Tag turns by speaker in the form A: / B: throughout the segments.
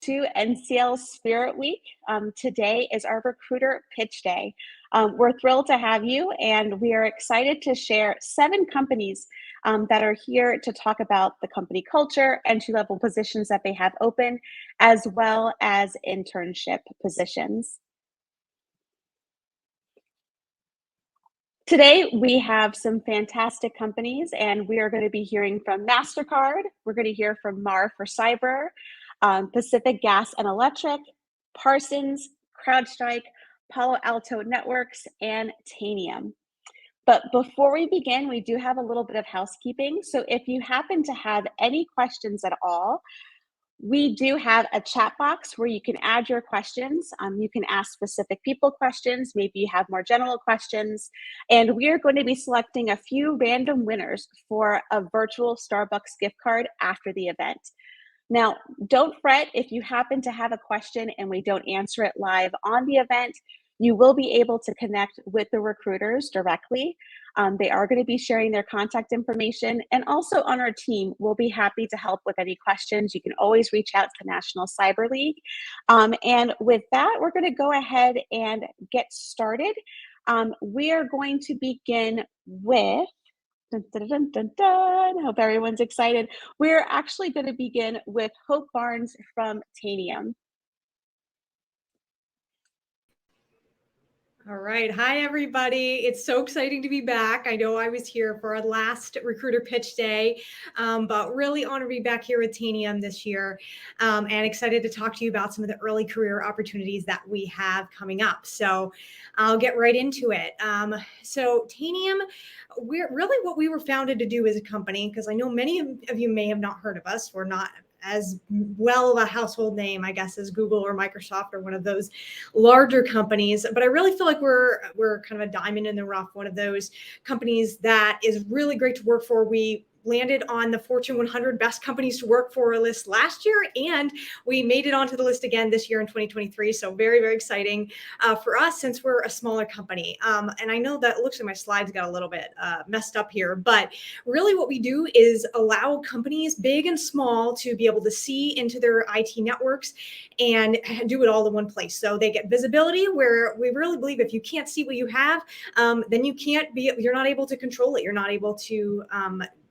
A: to NCL Spirit Week. Today is our Recruiter Pitch Day. We're thrilled to have you, and we are excited to share 7 companies that are here to talk about the company culture, entry-level positions that they have open, as well as internship positions. Today, we have some fantastic companies, and we are going to be hearing from Mastercard. We're going to hear from Mar for Cyber, Pacific Gas and Electric, Parsons, CrowdStrike, Palo Alto Networks, and Tanium. But before we begin, we do have a little bit of housekeeping. So if you happen to have any questions at all, we do have a chat box where you can add your questions. You can ask specific people questions. Maybe you have more general questions. And we are going to be selecting a few random winners for a virtual Starbucks gift card after the event. Now, don't fret if you happen to have a question and we don't answer it live on the event. You will be able to connect with the recruiters directly. They are going to be sharing their contact information, and also on our team, we'll be happy to help with any questions. You can always reach out to the National Cyber League. And with that, we're going to go ahead and get started. We are going to begin with dun, dun, dun, dun, dun. Hope everyone's excited. We're actually going to begin with Hope Barnes from Tanium.
B: All right. Hi, everybody. It's so exciting to be back. I know I was here for our last Recruiter Pitch Day, but really honored to be back here with Tanium this year, and excited to talk to you about some of the early career opportunities that we have coming up. So I'll get right into it. So Tanium, we're really what we were founded to do as a company, because I know many of you may have not heard of us. We're not as well of a household name, I guess, as Google or Microsoft or one of those larger companies. But I really feel like we're kind of a diamond in the rough, one of those companies that is really great to work for. We landed on the Fortune 100 Best Companies to Work For list last year, and we made it onto the list again this year in 2023. So very, very exciting for us, since we're a smaller company. And I know that it looks like my slides got a little bit messed up here, but really what we do is allow companies big and small to be able to see into their IT networks and do it all in one place. So they get visibility, where we really believe if you can't see what you have, then you're not able to control it. You're not able to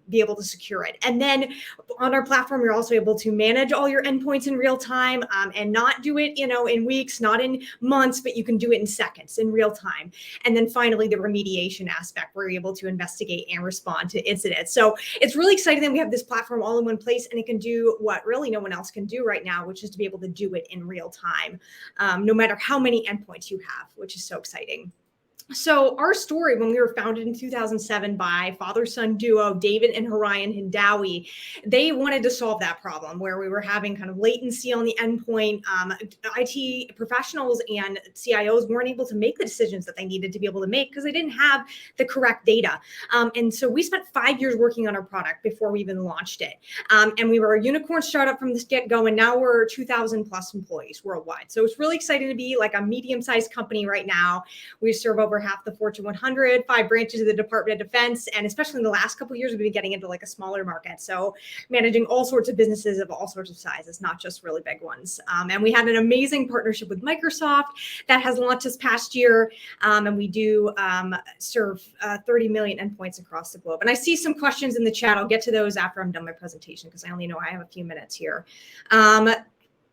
B: be able to secure it. And then on our platform, you're also able to manage all your endpoints in real time, and not do it, in weeks, not in months, but you can do it in seconds, in real time. And then finally, the remediation aspect, where you're able to investigate and respond to incidents. So it's really exciting that we have this platform all in one place, and it can do what really no one else can do right now, which is to be able to do it in real time, no matter how many endpoints you have, which is so exciting. So our story, when we were founded in 2007 by father-son duo, David and Harian Hindawi, they wanted to solve that problem where we were having kind of latency on the endpoint. IT professionals and CIOs weren't able to make the decisions that they needed to be able to make because they didn't have the correct data. And so we spent 5 years working on our product before we even launched it. And we were a unicorn startup from the get-go, and now we're 2,000 plus employees worldwide. So it's really exciting to be like a medium-sized company right now. We serve over half the Fortune 100, 5 branches of the Department of Defense, and especially in the last couple of years, we've been getting into like a smaller market. So managing all sorts of businesses of all sorts of sizes, not just really big ones. And we had an amazing partnership with Microsoft that has launched this past year, and we do serve 30 million endpoints across the globe. And I see some questions in the chat. I'll get to those after I'm done my presentation, because I only know I have a few minutes here.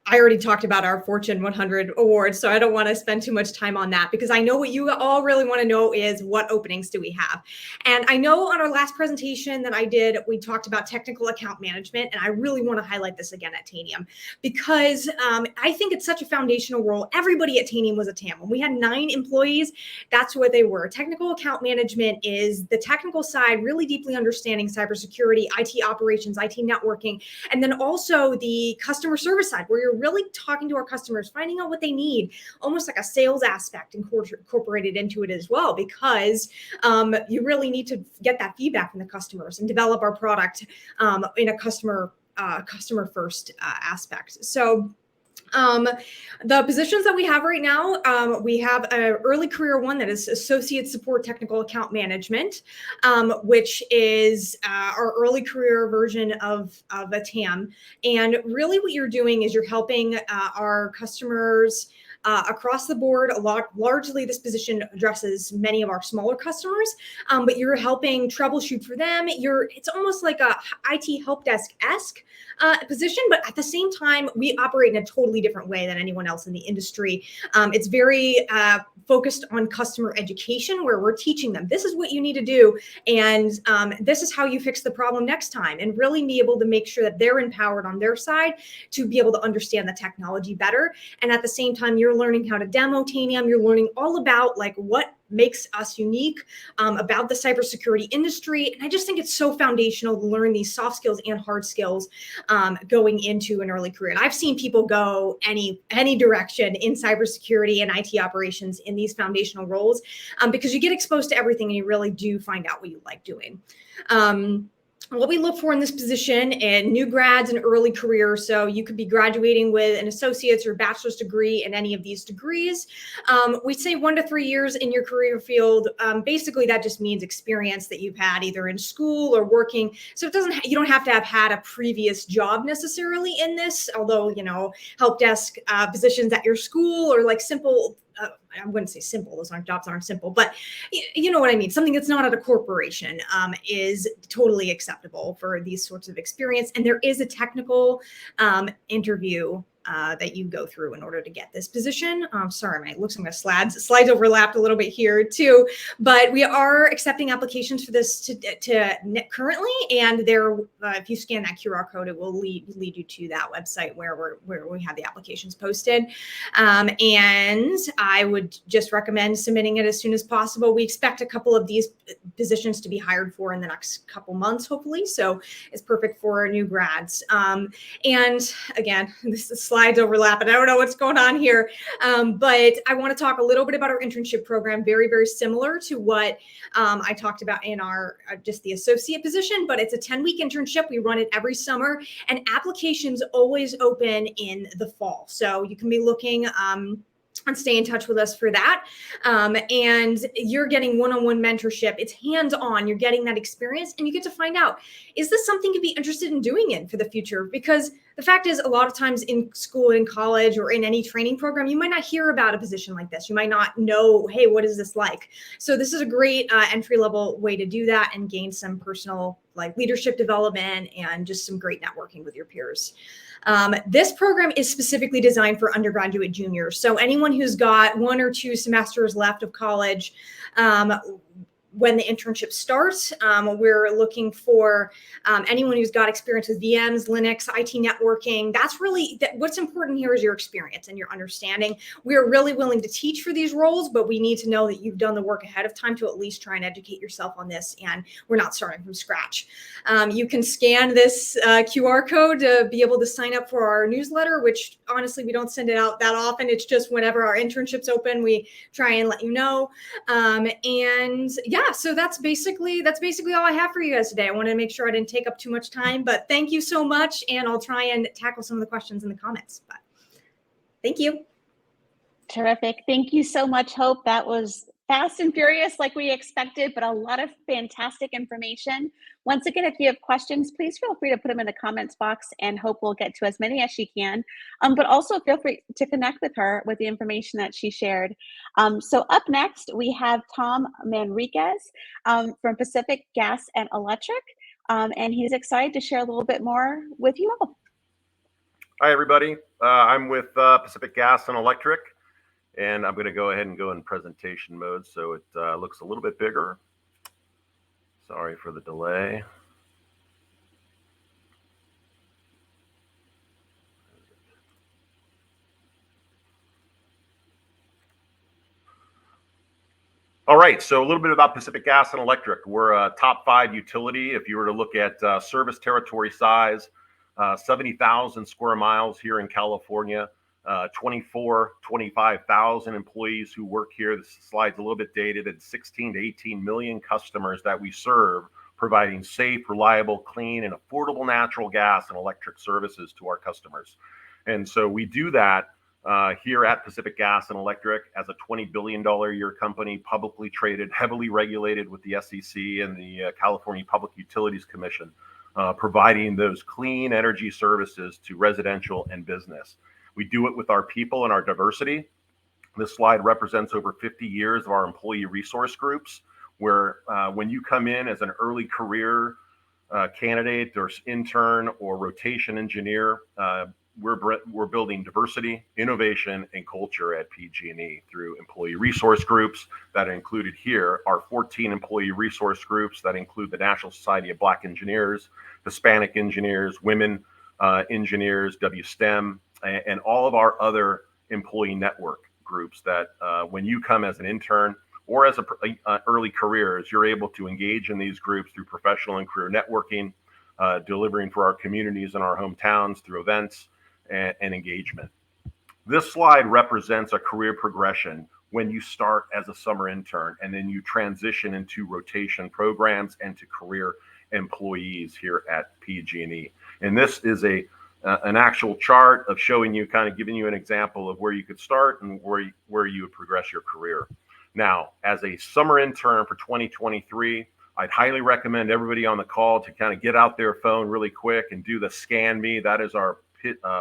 B: I already talked about our Fortune 100 awards, so I don't want to spend too much time on that, because I know what you all really want to know is what openings do we have. And I know on our last presentation that I did, we talked about technical account management, and I really want to highlight this again at Tanium, because I think it's such a foundational role. Everybody at Tanium was a TAM. When we had 9 employees, that's what they were. Technical account management is the technical side, really deeply understanding cybersecurity, IT operations, IT networking, and then also the customer service side, where you're really talking to our customers, finding out what they need, almost like a sales aspect incorporated into it as well, because you really need to get that feedback from the customers and develop our product in a customer first aspect. So The positions that we have right now, we have an early career one that is Associate Support Technical Account Management, which is our early career version of a TAM. And really what you're doing is you're helping our customers across the board. Largely this position addresses many of our smaller customers, but you're helping troubleshoot for them. It's almost like a IT help desk-esque position, but at the same time, we operate in a totally different way than anyone else in the industry. It's very focused on customer education, where we're teaching them, this is what you need to do, and this is how you fix the problem next time, and really be able to make sure that they're empowered on their side to be able to understand the technology better. And at the same time, you're learning how to demo Tanium. You're learning all about like what makes us unique about the cybersecurity industry. And I just think it's so foundational to learn these soft skills and hard skills going into an early career. And I've seen people go any direction in cybersecurity and IT operations in these foundational roles because you get exposed to everything and you really do find out what you like doing. What we look for in this position and new grads and early career. So you could be graduating with an associate's or bachelor's degree in any of these degrees. We say 1 to 3 years in your career field. Basically, that just means experience that you've had either in school or working. So you don't have to have had a previous job necessarily in this, although, help desk positions at your school or like simple I wouldn't say simple, those jobs aren't simple, but you know what I mean? Something that's not at a corporation is totally acceptable for these sorts of experience. And there is a technical interview that you go through in order to get this position. Sorry, it looks like my slides overlapped a little bit here too, but we are accepting applications for this to currently, and there, if you scan that QR code, it will lead you to that website where we have the applications posted. And I would just recommend submitting it as soon as possible. We expect a couple of these positions to be hired for in the next couple months, hopefully. So it's perfect for new grads. And again, this is slides overlap and I don't know what's going on here. But I want to talk a little bit about our internship program, very, very similar to what I talked about in our just the associate position, but it's a 10-week internship. We run it every summer and applications always open in the fall. So you can be looking and stay in touch with us for that. And you're getting one-on-one mentorship. It's hands-on. You're getting that experience and you get to find out, is this something you'd be interested in doing in for the future? Because the fact is, a lot of times in school, in college, or in any training program, you might not hear about a position like this. You might not know, hey, what is this like? So this is a great entry-level way to do that and gain some personal leadership development and just some great networking with your peers. This program is specifically designed for undergraduate juniors. So anyone who's got 1 or 2 semesters left of college, when the internship starts, we're looking for anyone who's got experience with VMs, Linux, IT networking. That's really what's important here is your experience and your understanding. We're really willing to teach for these roles, but we need to know that you've done the work ahead of time to at least try and educate yourself on this. And we're not starting from scratch. You can scan this QR code to be able to sign up for our newsletter, which honestly, we don't send it out that often. It's just whenever our internships open, we try and let you know. And yeah, so that's basically all I have for you guys today. I wanted to make sure I didn't take up too much time, but thank you so much. And I'll try and tackle some of the questions in the comments, but thank you.
A: Terrific. Thank you so much, Hope. That was fast and furious like we expected, but a lot of fantastic information. Once again, if you have questions, please feel free to put them in the comments box and Hope will get to as many as she can. But also feel free to connect with her with the information that she shared. So up next, we have Tom Manriquez from Pacific Gas and Electric, and he's excited to share a little bit more with you all.
C: Hi, everybody. I'm with Pacific Gas and Electric, and I'm going to go ahead and go in presentation mode so it looks a little bit bigger. Sorry for the delay. All right, so a little bit about Pacific Gas and Electric. We're a top 5 utility. If you were to look at service territory size, 70,000 square miles here in California, 25,000 employees who work here. This slide's a little bit dated, and 16 to 18 million customers that we serve, providing safe, reliable, clean, and affordable natural gas and electric services to our customers. And so we do that here at Pacific Gas and Electric as a $20 billion a year company, publicly traded, heavily regulated with the SEC and the California Public Utilities Commission, providing those clean energy services to residential and business. We do it with our people and our diversity. This slide represents over 50 years of our employee resource groups, where when you come in as an early career candidate or intern or rotation engineer, we're building diversity, innovation, and culture at PG&E through employee resource groups that are included here. Our 14 employee resource groups that include the National Society of Black Engineers, Hispanic Engineers, Women Engineers, WSTEM, and all of our other employee network groups that when you come as an intern or as early careers, you're able to engage in these groups through professional and career networking, delivering for our communities and our hometowns through events and engagement. This slide represents a career progression when you start as a summer intern and then you transition into rotation programs and to career employees here at PG&E. And this is an actual chart of showing you, kind of giving you an example of where you could start and where you would progress your career. Now, as a summer intern for 2023, I'd highly recommend everybody on the call to kind of get out their phone really quick and do the Scan Me. That is our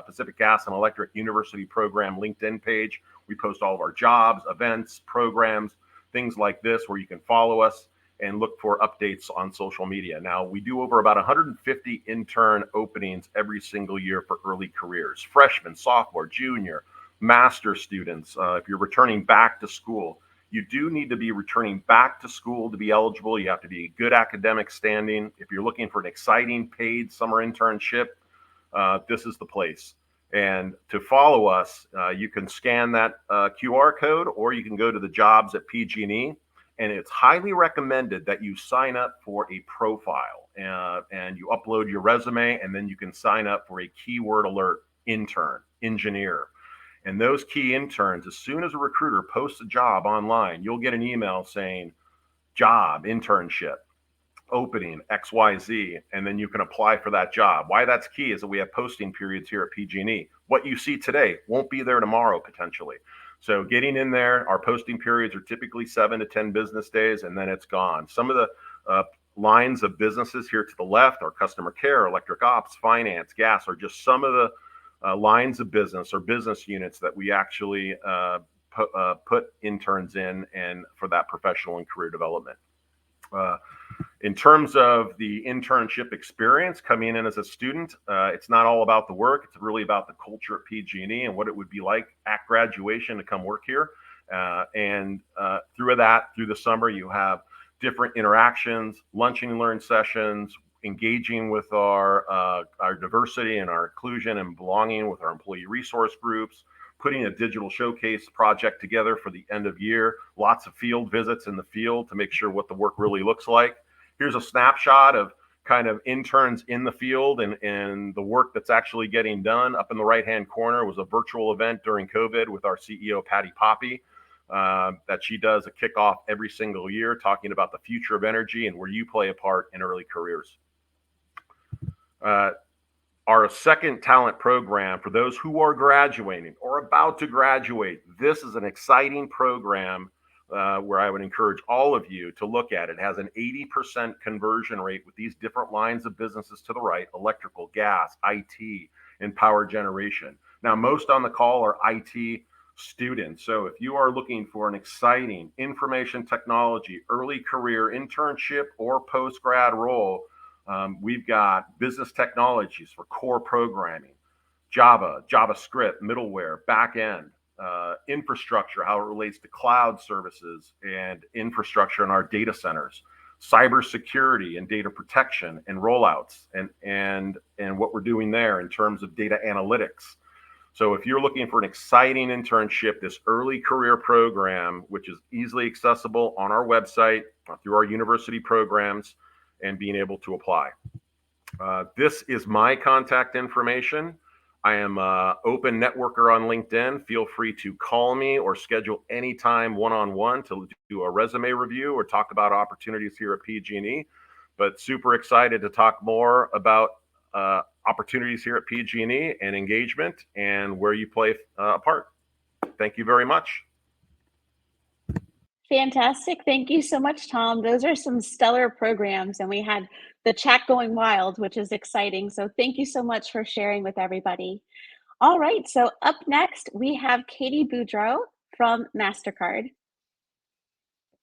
C: Pacific Gas and Electric University Program LinkedIn page. We post all of our jobs, events, programs, things like this, where you can follow us and look for updates on social media. Now, we do over about 150 intern openings every single year for early careers, freshman, sophomore, junior, master students. If you're returning back to school, you do need to be returning back to school to be eligible. You have to be good academic standing. If you're looking for an exciting paid summer internship, this is the place. And to follow us, you can scan that QR code, or you can go to the jobs at PG&E. And it's highly recommended that you sign up for a profile and you upload your resume, and then you can sign up for a keyword alert intern, engineer. And those key interns, as soon as a recruiter posts a job online, you'll get an email saying job, internship, opening XYZ, and then you can apply for that job. Why that's key is that we have posting periods here at PG&E. What you see today won't be there tomorrow potentially. So getting in there, our posting periods are typically 7 to 10 business days, and then it's gone. Some of the lines of businesses here to the left are customer care, electric ops, finance, gas, are just some of the lines of business or business units that we actually put interns in, and for that professional and career development. In terms of the internship experience coming in as a student, it's not all about the work. It's really about the culture at PG&E and what it would be like at graduation to come work here. Through the summer, you have different interactions, lunch and learn sessions, engaging with our diversity and our inclusion and belonging with our employee resource groups, putting a digital showcase project together for the end of year, lots of field visits in the field to make sure what the work really looks like. Here's a snapshot of kind of interns in the field and the work that's actually getting done. Up in the right-hand corner was a virtual event during COVID with our CEO, Patty Poppy, that she does a kickoff every single year talking about the future of energy and where you play a part in early careers. Our second talent program for those who are graduating or about to graduate. This is an exciting program where I would encourage all of you to look at it. It has an 80% conversion rate with these different lines of businesses to the right: electrical, gas, IT, and power generation. Now, most on the call are IT students. So if you are looking for an exciting information technology, early career internship or post-grad role, we've got business technologies for core programming, Java, JavaScript, middleware, backend, infrastructure, how it relates to cloud services and infrastructure in our data centers, cybersecurity and data protection and rollouts, and what we're doing there in terms of data analytics. So if you're looking for an exciting internship, this early career program, which is easily accessible on our website through our university programs, and being able to apply. This is my contact information. I am an open networker on LinkedIn. Feel free to call me or schedule anytime one-on-one to do a resume review or talk about opportunities here at PG&E. But super excited to talk more about opportunities here at PG&E and engagement and where you play a part. Thank you very much.
A: Fantastic. Thank you so much, Tom. Those are some stellar programs, and we had the chat going wild, which is exciting. So thank you so much for sharing with everybody. All right, so up next, we have Katie Boudreau from Mastercard.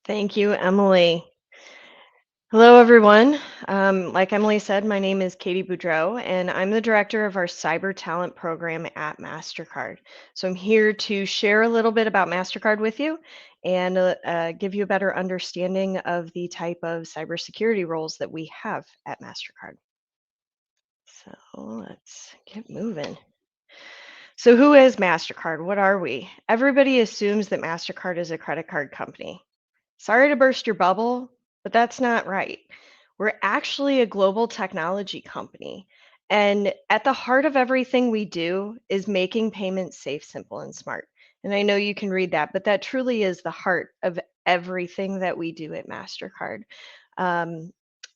D: Thank you, Emily. Hello, everyone. Like Emily said, my name is Katie Boudreau, and I'm the director of our Cyber Talent program at Mastercard. So I'm here to share a little bit about Mastercard with you and give you a better understanding of the type of cybersecurity roles that we have at Mastercard. So let's get moving. So who is Mastercard? What are we? Everybody assumes that Mastercard is a credit card company. Sorry to burst your bubble, but that's not right. We're actually a global technology company. And at the heart of everything we do is making payments safe, simple, and smart. And I know you can read that, but that truly is the heart of everything that we do at Mastercard.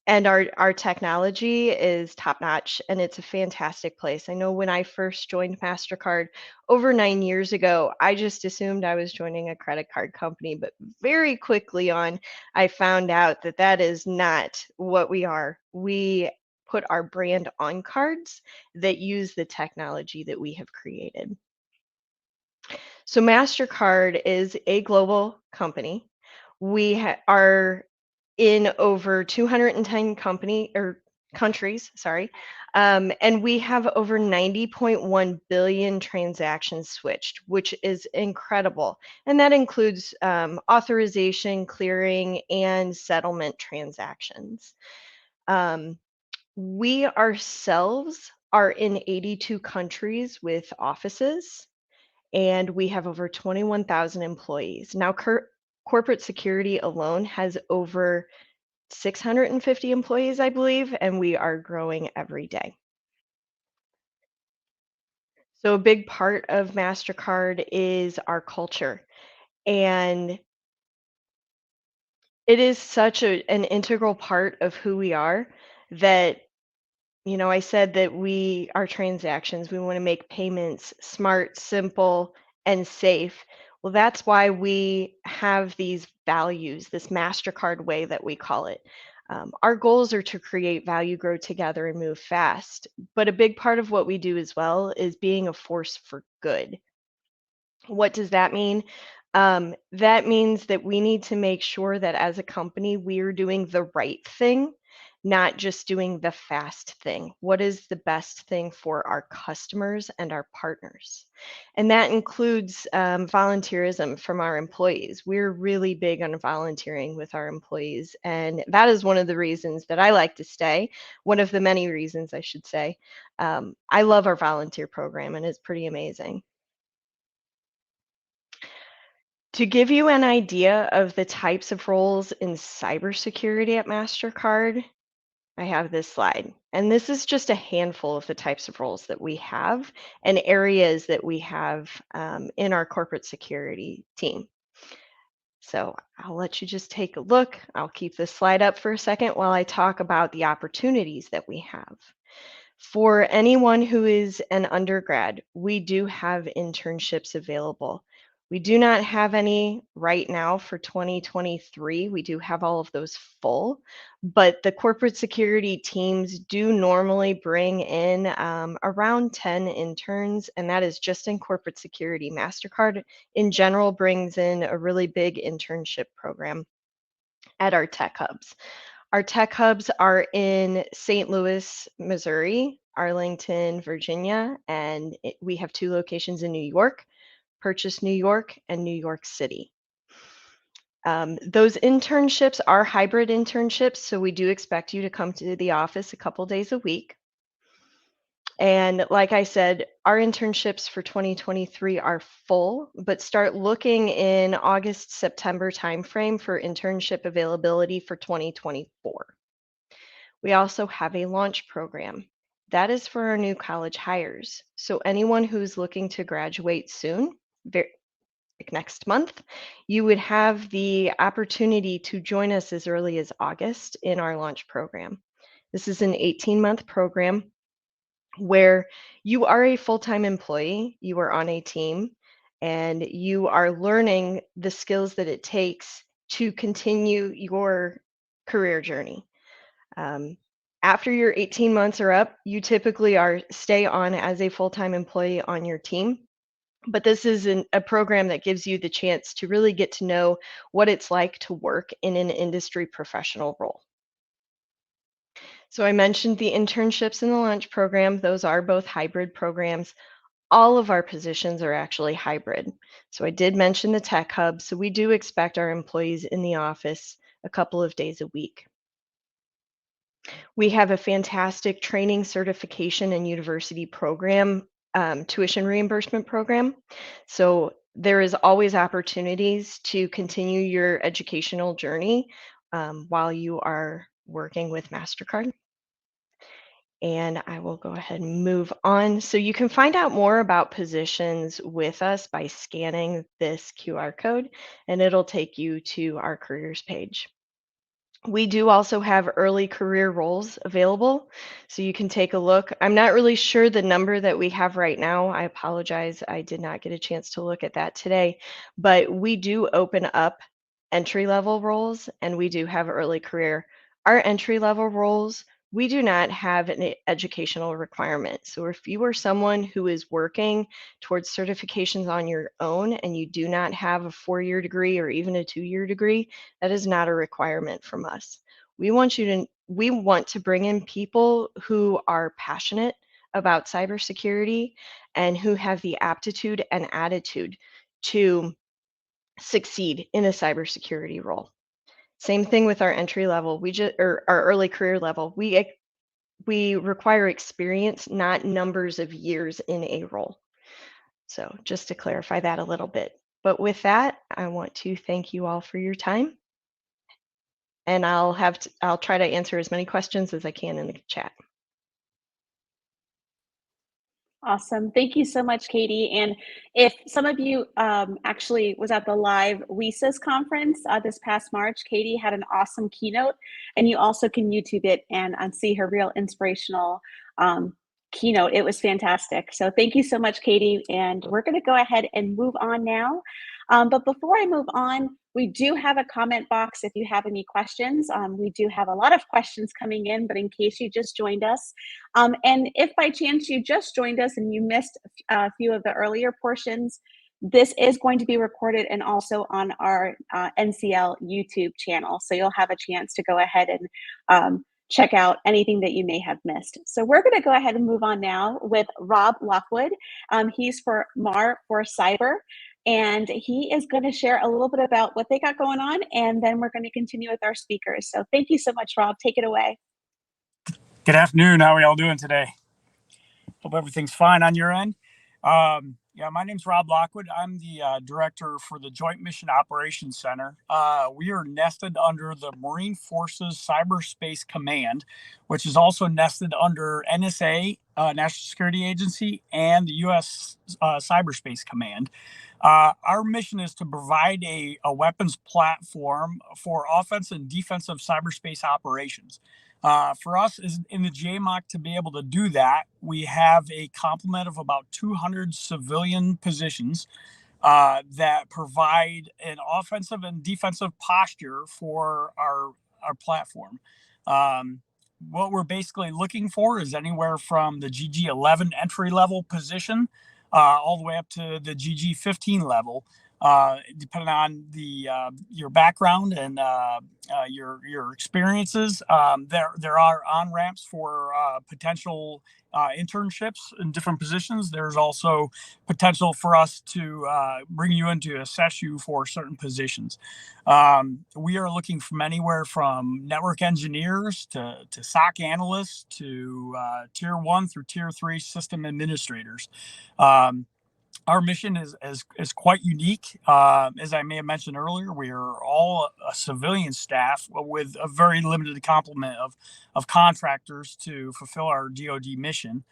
D: And our technology is top notch, and it's a fantastic place. I know when I first joined Mastercard over 9 years ago, I just assumed I was joining a credit card company, but very quickly on, I found out that that is not what we are. We put our brand on cards that use the technology that we have created. So Mastercard is a global company. We are in over 210 countries, sorry, and we have over 90.1 billion transactions switched, which is incredible. And that includes authorization, clearing, and settlement transactions. We ourselves are in 82 countries with offices, and we have over 21,000 employees. Now, corporate security alone has over 650 employees, I believe, and we are growing every day. So a big part of Mastercard is our culture, and it is such an integral part of who we are that, you know, I said that our transactions, we want to make payments smart, simple, and safe. Well, that's why we have these values, this Mastercard way that we call it. Our goals are to create value, grow together, and move fast. But a big part of what we do as well is being a force for good. What does that mean? That means that we need to make sure that as a company, we are doing the right thing, not just doing the fast thing. What is the best thing for our customers and our partners? And that includes volunteerism from our employees. We're really big on volunteering with our employees. And that is one of the reasons that I like to stay. One of the many reasons, I should say. I love our volunteer program, and it's pretty amazing. To give you an idea of the types of roles in cybersecurity at Mastercard, I have this slide. And this is just a handful of the types of roles that we have and areas that we have in our corporate security team. So I'll let you just take a look. I'll keep this slide up for a second while I talk about the opportunities that we have. For anyone who is an undergrad, we do have internships available. We do not have any right now for 2023. We do have all of those full, but the corporate security teams do normally bring in around 10 interns, and that is just in corporate security. Mastercard in general brings in a really big internship program at our tech hubs. Our tech hubs are in St. Louis, Missouri, Arlington, Virginia, and we have 2 locations in New York, Purchase, New York, and New York City. Those internships are hybrid internships, so we do expect you to come to the office a couple days a week. And like I said, our internships for 2023 are full, but start looking in August, September timeframe for internship availability for 2024. We also have a launch program. That is for our new college hires. So anyone who's looking to graduate soon, like next month, you would have the opportunity to join us as early as August in our launch program. This is an 18-month program where you are a full-time employee, you are on a team, and you are learning the skills that it takes to continue your career journey. After your 18 months are up, you typically stay on as a full-time employee on your team. But this is a program that gives you the chance to really get to know what it's like to work in an industry professional role. So I mentioned the internships and the lunch program. Those are both hybrid programs. All of our positions are actually hybrid. So I did mention the tech hub. So we do expect our employees in the office a couple of days a week. We have a fantastic training, certification, and university program, tuition reimbursement program. So there is always opportunities to continue your educational journey while you are working with Mastercard. And I will go ahead and move on. So you can find out more about positions with us by scanning this QR code, and it'll take you to our careers page. We do also have early career roles available, so you can take a look. I'm not really sure the number that we have right now. I apologize. I did not get a chance to look at that today, but we do open up entry-level roles, and we do have early career. Our entry-level roles, we do not have an educational requirement. So if you are someone who is working towards certifications on your own and you do not have a 4-year degree or even a 2-year degree, that is not a requirement from us. We want to bring in people who are passionate about cybersecurity and who have the aptitude and attitude to succeed in a cybersecurity role. Same thing with our entry level. Or our early career level. We require experience, not numbers of years in a role. So just to clarify that a little bit. But with that, I want to thank you all for your time. And I'll try to answer as many questions as I can in the chat.
A: Awesome. Thank you so much, Katie. And if some of you actually was at the live WESA's conference this past March, Katie had an awesome keynote, and you also can YouTube it and see her real inspirational keynote. It was fantastic. So thank you so much, Katie. And we're going to go ahead and move on now. But before I move on, we do have a comment box if you have any questions. We do have a lot of questions coming in, but in case you just joined us, and if by chance you just joined us and you missed a few of the earlier portions, this is going to be recorded and also on our NCL YouTube channel. So you'll have a chance to go ahead and check out anything that you may have missed. So we're going to go ahead and move on now with Rob Lockwood. He's for MAR for Cyber. And he is going to share a little bit about what they got going on, and then we're going to continue with our speakers. So thank you so much, Rob. Take it away.
E: Good afternoon. How are y'all doing today? Hope everything's fine on your end. Yeah, my name's Rob Lockwood. I'm the director for the Joint Mission Operations Center. We are nested under the Marine Forces Cyberspace Command, which is also nested under NSA, National Security Agency, and the U.S. Cyberspace Command. Our mission is to provide a weapons platform for offensive and defensive cyberspace operations. For us in the JMOC to be able to do that, we have a complement of about 200 civilian positions that provide an offensive and defensive posture for our platform. What we're basically looking for is anywhere from the GG11 entry level position all the way up to the GG15 level, depending on your background and your experiences. There are on-ramps for potential internships in different positions. There's also potential for us to bring you in to assess you for certain positions. We are looking from anywhere from network engineers to SOC analysts to tier 1 through tier 3 system administrators. Our mission is quite unique. As I may have mentioned earlier, we are all a civilian staff with a very limited complement of contractors to fulfill our DoD mission.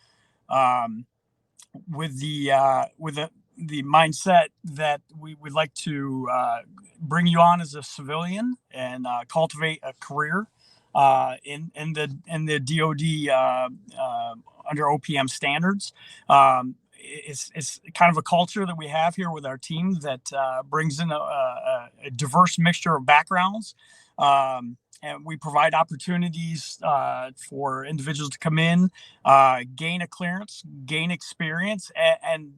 E: With the mindset that we would like to bring you on as a civilian and cultivate a career in the DoD under OPM standards. It's kind of a culture that we have here with our team that brings in a diverse mixture of backgrounds. And we provide opportunities for individuals to come in, gain a clearance, gain experience, and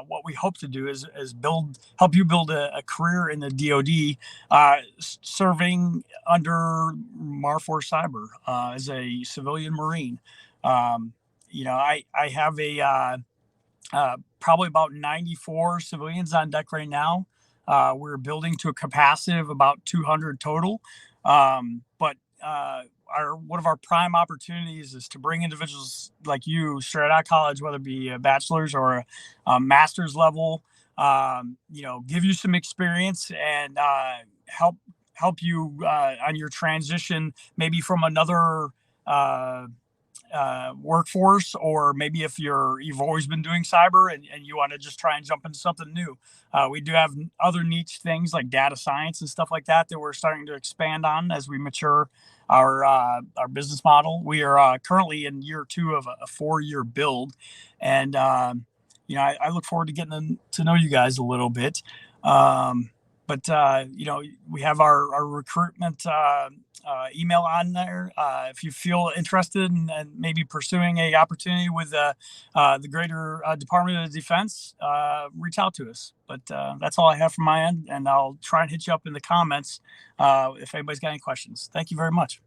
E: what we hope to do is help you build a career in the DoD, serving under Marforce Cyber as a civilian Marine. I have probably about 94 civilians on deck right now. We're building to a capacity of about 200 total. But one of our prime opportunities is to bring individuals like you straight out of college, whether it be a bachelor's or a master's level, give you some experience and help you on your transition, maybe from another workforce, or maybe if you've always been doing cyber and you want to just try and jump into something new. We do have other niche things like data science and stuff like that we're starting to expand on as we mature our business model. We are currently in year 2 of a 4-year build, and I look forward to getting to know you guys a little bit. But we have our recruitment email on there. If you feel interested in maybe pursuing a opportunity with the greater Department of Defense, reach out to us. But that's all I have from my end, and I'll try and hit you up in the comments if anybody's got any questions. Thank you very much.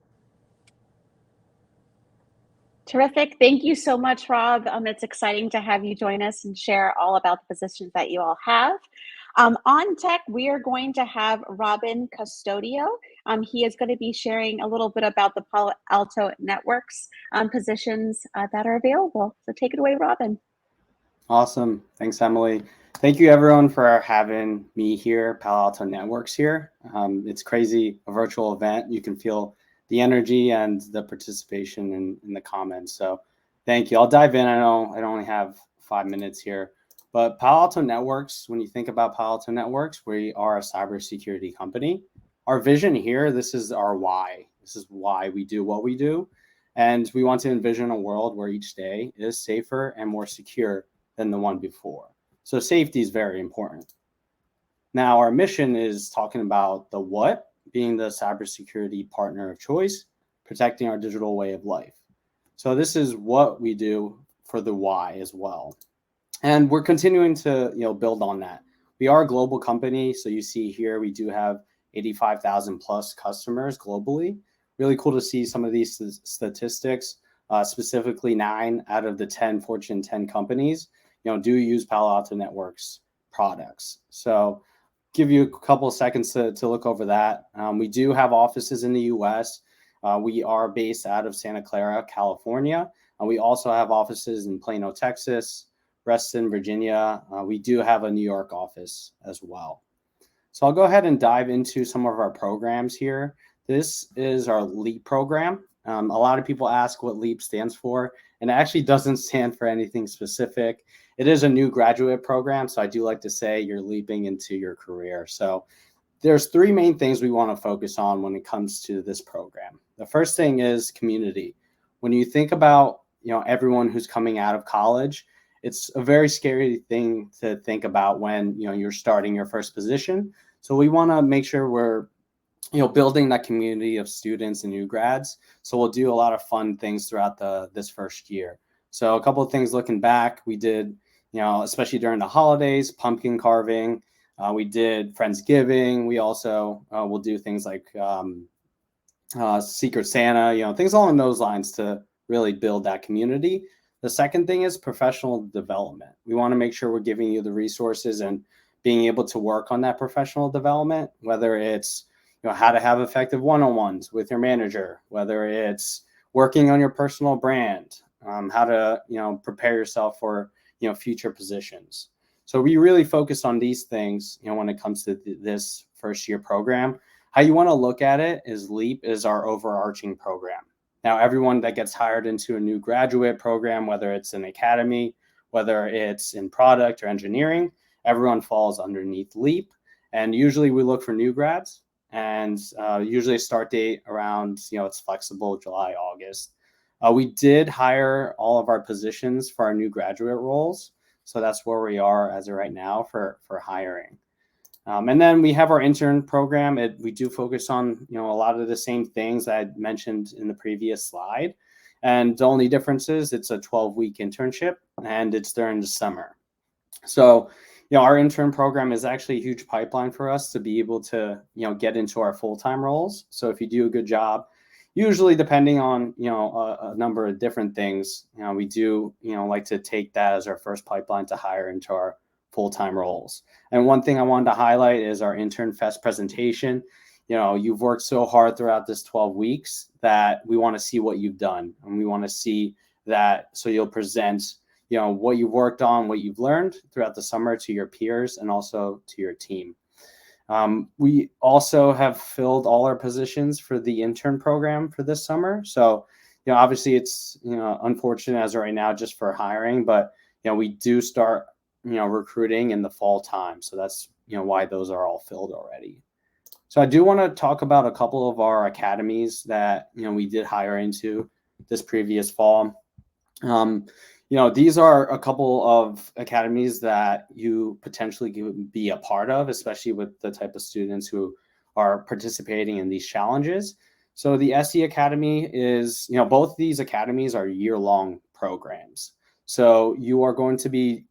A: Terrific. Thank you so much, Rob. It's exciting to have you join us and share all about the positions that you all have. On tech, we are going to have Robin Custodio. He is going to be sharing a little bit about the Palo Alto networks positions that are available. So take it away, Robin.
F: Awesome. Thanks, Emily. Thank you, everyone, for having me here, Palo Alto Networks here. It's crazy, a virtual event. You can feel the energy and the participation in the comments. So thank you. I'll dive in. I know I only have 5 minutes here. But Palo Alto Networks, when you think about Palo Alto Networks, we are a cybersecurity company. Our vision here, this is our why. This is why we do what we do. And we want to envision a world where each day is safer and more secure than the one before. So safety is very important. Now, our mission is talking about the what, being the cybersecurity partner of choice, protecting our digital way of life. So this is what we do for the why as well. And we're continuing to build on that. We are a global company. So you see here, we do have 85,000 plus customers globally. Really cool to see some of these statistics, specifically 9 out of the 10 Fortune 10 companies, do use Palo Alto Networks products. So give you a couple of seconds to look over that. We do have offices in the US. We are based out of Santa Clara, California. We also have offices in Plano, Texas, Reston, Virginia. We do have a New York office as well. So I'll go ahead and dive into some of our programs here. This is our LEAP program. A lot of people ask what LEAP stands for, and it actually doesn't stand for anything specific. It is a new graduate program, so I do like to say you're leaping into your career. So there's 3 main things we want to focus on when it comes to this program. The first thing is community. When you think about everyone who's coming out of college, it's a very scary thing to think about when you're starting your first position. So we want to make sure we're building that community of students and new grads. So we'll do a lot of fun things throughout this first year. So a couple of things looking back, we did especially during the holidays, pumpkin carving. We did Friendsgiving. We also will do things like Secret Santa, things along those lines to really build that community. The second thing is professional development. We want to make sure we're giving you the resources and being able to work on that professional development, whether it's how to have effective one-on-ones with your manager, whether it's working on your personal brand, how to prepare yourself for future positions. So we really focus on these things when it comes to this first year program. How you want to look at it is LEAP is our overarching program. Now, everyone that gets hired into a new graduate program, whether it's an academy, whether it's in product or engineering, everyone falls underneath LEAP. And usually we look for new grads and usually a start date around, it's flexible, July, August. We did hire all of our positions for our new graduate roles. So that's where we are as of right now for hiring. And then we have our intern program. We do focus on, a lot of the same things I mentioned in the previous slide. And the only difference is it's a 12-week internship and it's during the summer. So, our intern program is actually a huge pipeline for us to be able to, get into our full-time roles. So if you do a good job, usually depending on, a number of different things, we do, like to take that as our first pipeline to hire into our full-time roles. And one thing I wanted to highlight is our Intern Fest presentation. You've worked so hard throughout this 12 weeks that we want to see what you've done. And we want to see that, so you'll present, what you've worked on, what you've learned throughout the summer to your peers and also to your team. We also have filled all our positions for the intern program for this summer. So, obviously it's, unfortunate as of right now just for hiring, but, we do start, recruiting in the fall time. So that's, why those are all filled already. So I do want to talk about a couple of our academies that, we did hire into this previous fall. These are a couple of academies that you potentially could be a part of, especially with the type of students who are participating in these challenges. So the SE Academy is, both these academies are year-long programs. So you are going to be,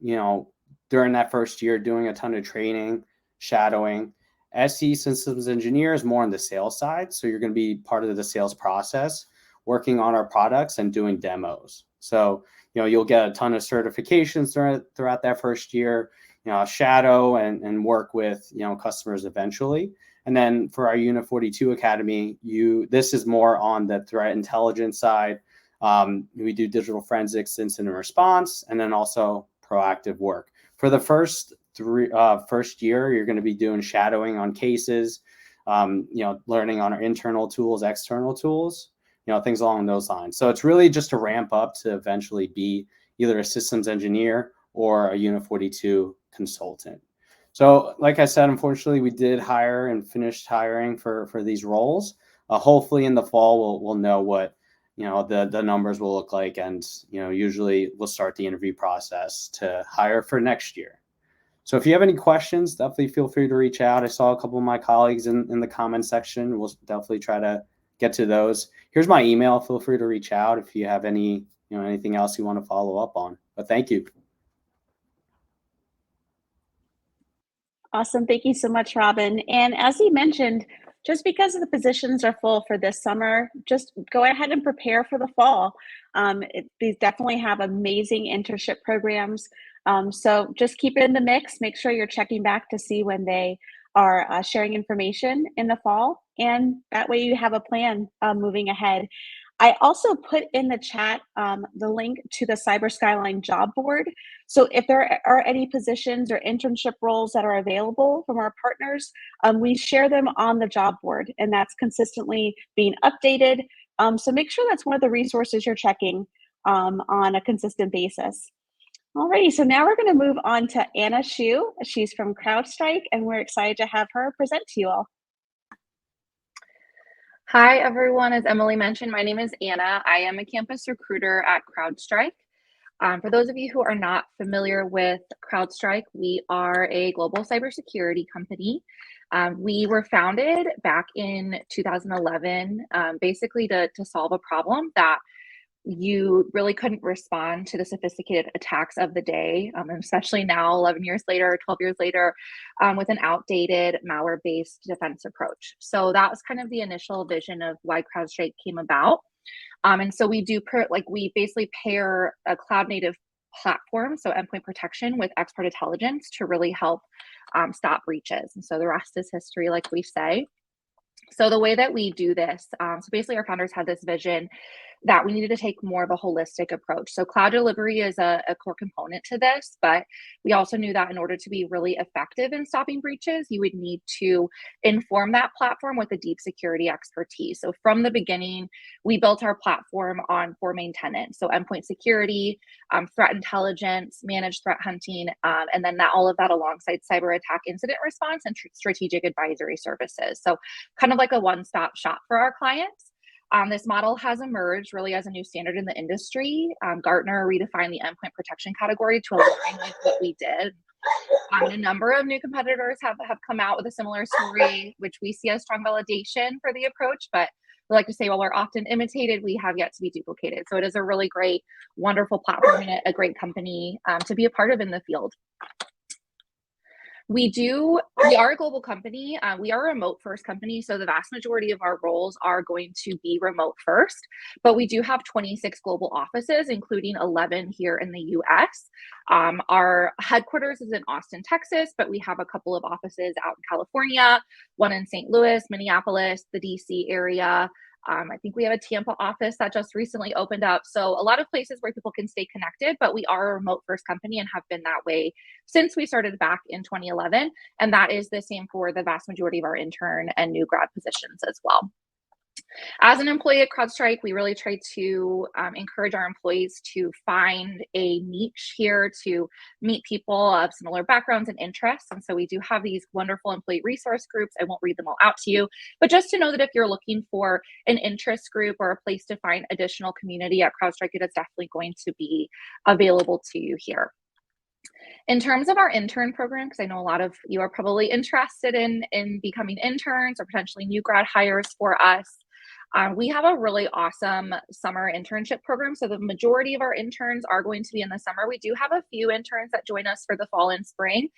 F: during that first year doing a ton of training, shadowing. SE Systems Engineer is more on the sales side. So you're going to be part of the sales process, working on our products and doing demos. So, you'll get a ton of certifications throughout that first year, shadow and work with, customers eventually. And then for our Unit 42 Academy, this is more on the threat intelligence side. We do digital forensics, incident response, and then also proactive work. For the first year, you're going to be doing shadowing on cases, learning on our internal tools, external tools, things along those lines. So it's really just to ramp up to eventually be either a systems engineer or a Unit 42 consultant. So like I said, unfortunately, we did hire and finished hiring for these roles. Hopefully in the fall, we'll know what, the numbers will look like. And, usually we'll start the interview process to hire for next year. So if you have any questions, definitely feel free to reach out. I saw a couple of my colleagues in the comment section. We'll definitely try to get to those. Here's my email. Feel free to reach out if you have any, anything else you want to follow up on. But thank you.
A: Awesome. Thank you so much, Robin. And as he mentioned, just because the positions are full for this summer, just go ahead and prepare for the fall. These definitely have amazing internship programs. So just keep it in the mix. Make sure you're checking back to see when they are sharing information in the fall. And that way you have a plan moving ahead. I also put in the chat the link to the Skyline job board. So if there are any positions or internship roles that are available from our partners, we share them on the job board, and that's consistently being updated. So make sure that's one of the resources you're checking on a consistent basis. Alrighty, so now we're going to move on to Anna Shu. She's from CrowdStrike, and we're excited to have her present to you all.
G: Hi, everyone. As Emily mentioned, my name is Anna. I am a campus recruiter at CrowdStrike. For those of you who are not familiar with CrowdStrike, we are a global cybersecurity company. We were founded back in 2011, basically to solve a problem that you really couldn't respond to the sophisticated attacks of the day, especially now, 11 years later, 12 years later, with an outdated malware-based defense approach. So that was kind of the initial vision of why CrowdStrike came about. And so we we basically pair a cloud-native platform, so endpoint protection, with expert intelligence to really help stop breaches. And so the rest is history, like we say. So the way that we do this, so basically our founders had this vision that we needed to take more of a holistic approach. So cloud delivery is a core component to this, but we also knew that in order to be really effective in stopping breaches, you would need to inform that platform with a deep security expertise. So from the beginning, we built our platform on 4 main tenets. So endpoint security, threat intelligence, managed threat hunting, and then all of that alongside cyber attack incident response and strategic advisory services. So kind of like a one-stop shop for our clients. This model has emerged really as a new standard in the industry. Gartner redefined the endpoint protection category to align with what we did. A number of new competitors have come out with a similar story, which we see as strong validation for the approach. But we like to say, while we're often imitated, we have yet to be duplicated. So it is a really great, wonderful platform and a great company to be a part of in the field. We are a global company. We are a remote first company. So the vast majority of our roles are going to be remote first, but we do have 26 global offices, including 11 here in the US. Our headquarters is in Austin, Texas, but we have a couple of offices out in California, one in St. Louis, Minneapolis, the DC area. I think we have a Tampa office that just recently opened up. So a lot of places where people can stay connected, but we are a remote first company and have been that way since we started back in 2011. And that is the same for the vast majority of our intern and new grad positions as well. As an employee at CrowdStrike, we really try to encourage our employees to find a niche here to meet people of similar backgrounds and interests. And so we do have these wonderful employee resource groups. I won't read them all out to you, but just to know that if you're looking for an interest group or a place to find additional community at CrowdStrike, it is definitely going to be available to you here. In terms of our intern program, because I know a lot of you are probably interested in becoming interns or potentially new grad hires for us, we have a really awesome summer internship program. So the majority of our interns are going to be in the summer. We do have a few interns that join us for the fall and spring.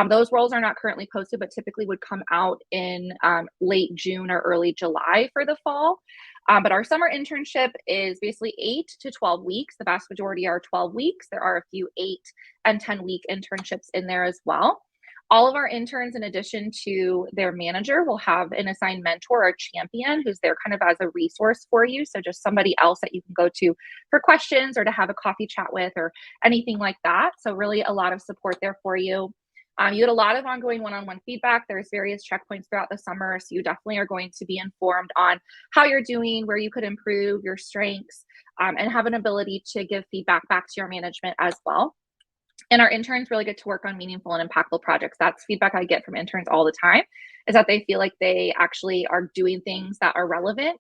G: Those roles are not currently posted, but typically would come out in late June or early July for the fall. But our summer internship is basically 8 to 12 weeks. The vast majority are 12 weeks. There are a few 8 and 10-week internships in there as well. All of our interns, in addition to their manager, will have an assigned mentor or champion who's there kind of as a resource for you. So just somebody else that you can go to for questions or to have a coffee chat with or anything like that. So really a lot of support there for you. You get a lot of ongoing one-on-one feedback. There's various checkpoints throughout the summer. So you definitely are going to be informed on how you're doing, where you could improve, your strengths, and have an ability to give feedback back to your management as well. And our interns really get to work on meaningful and impactful projects. That's feedback I get from interns all the time, is that they feel like they actually are doing things that are relevant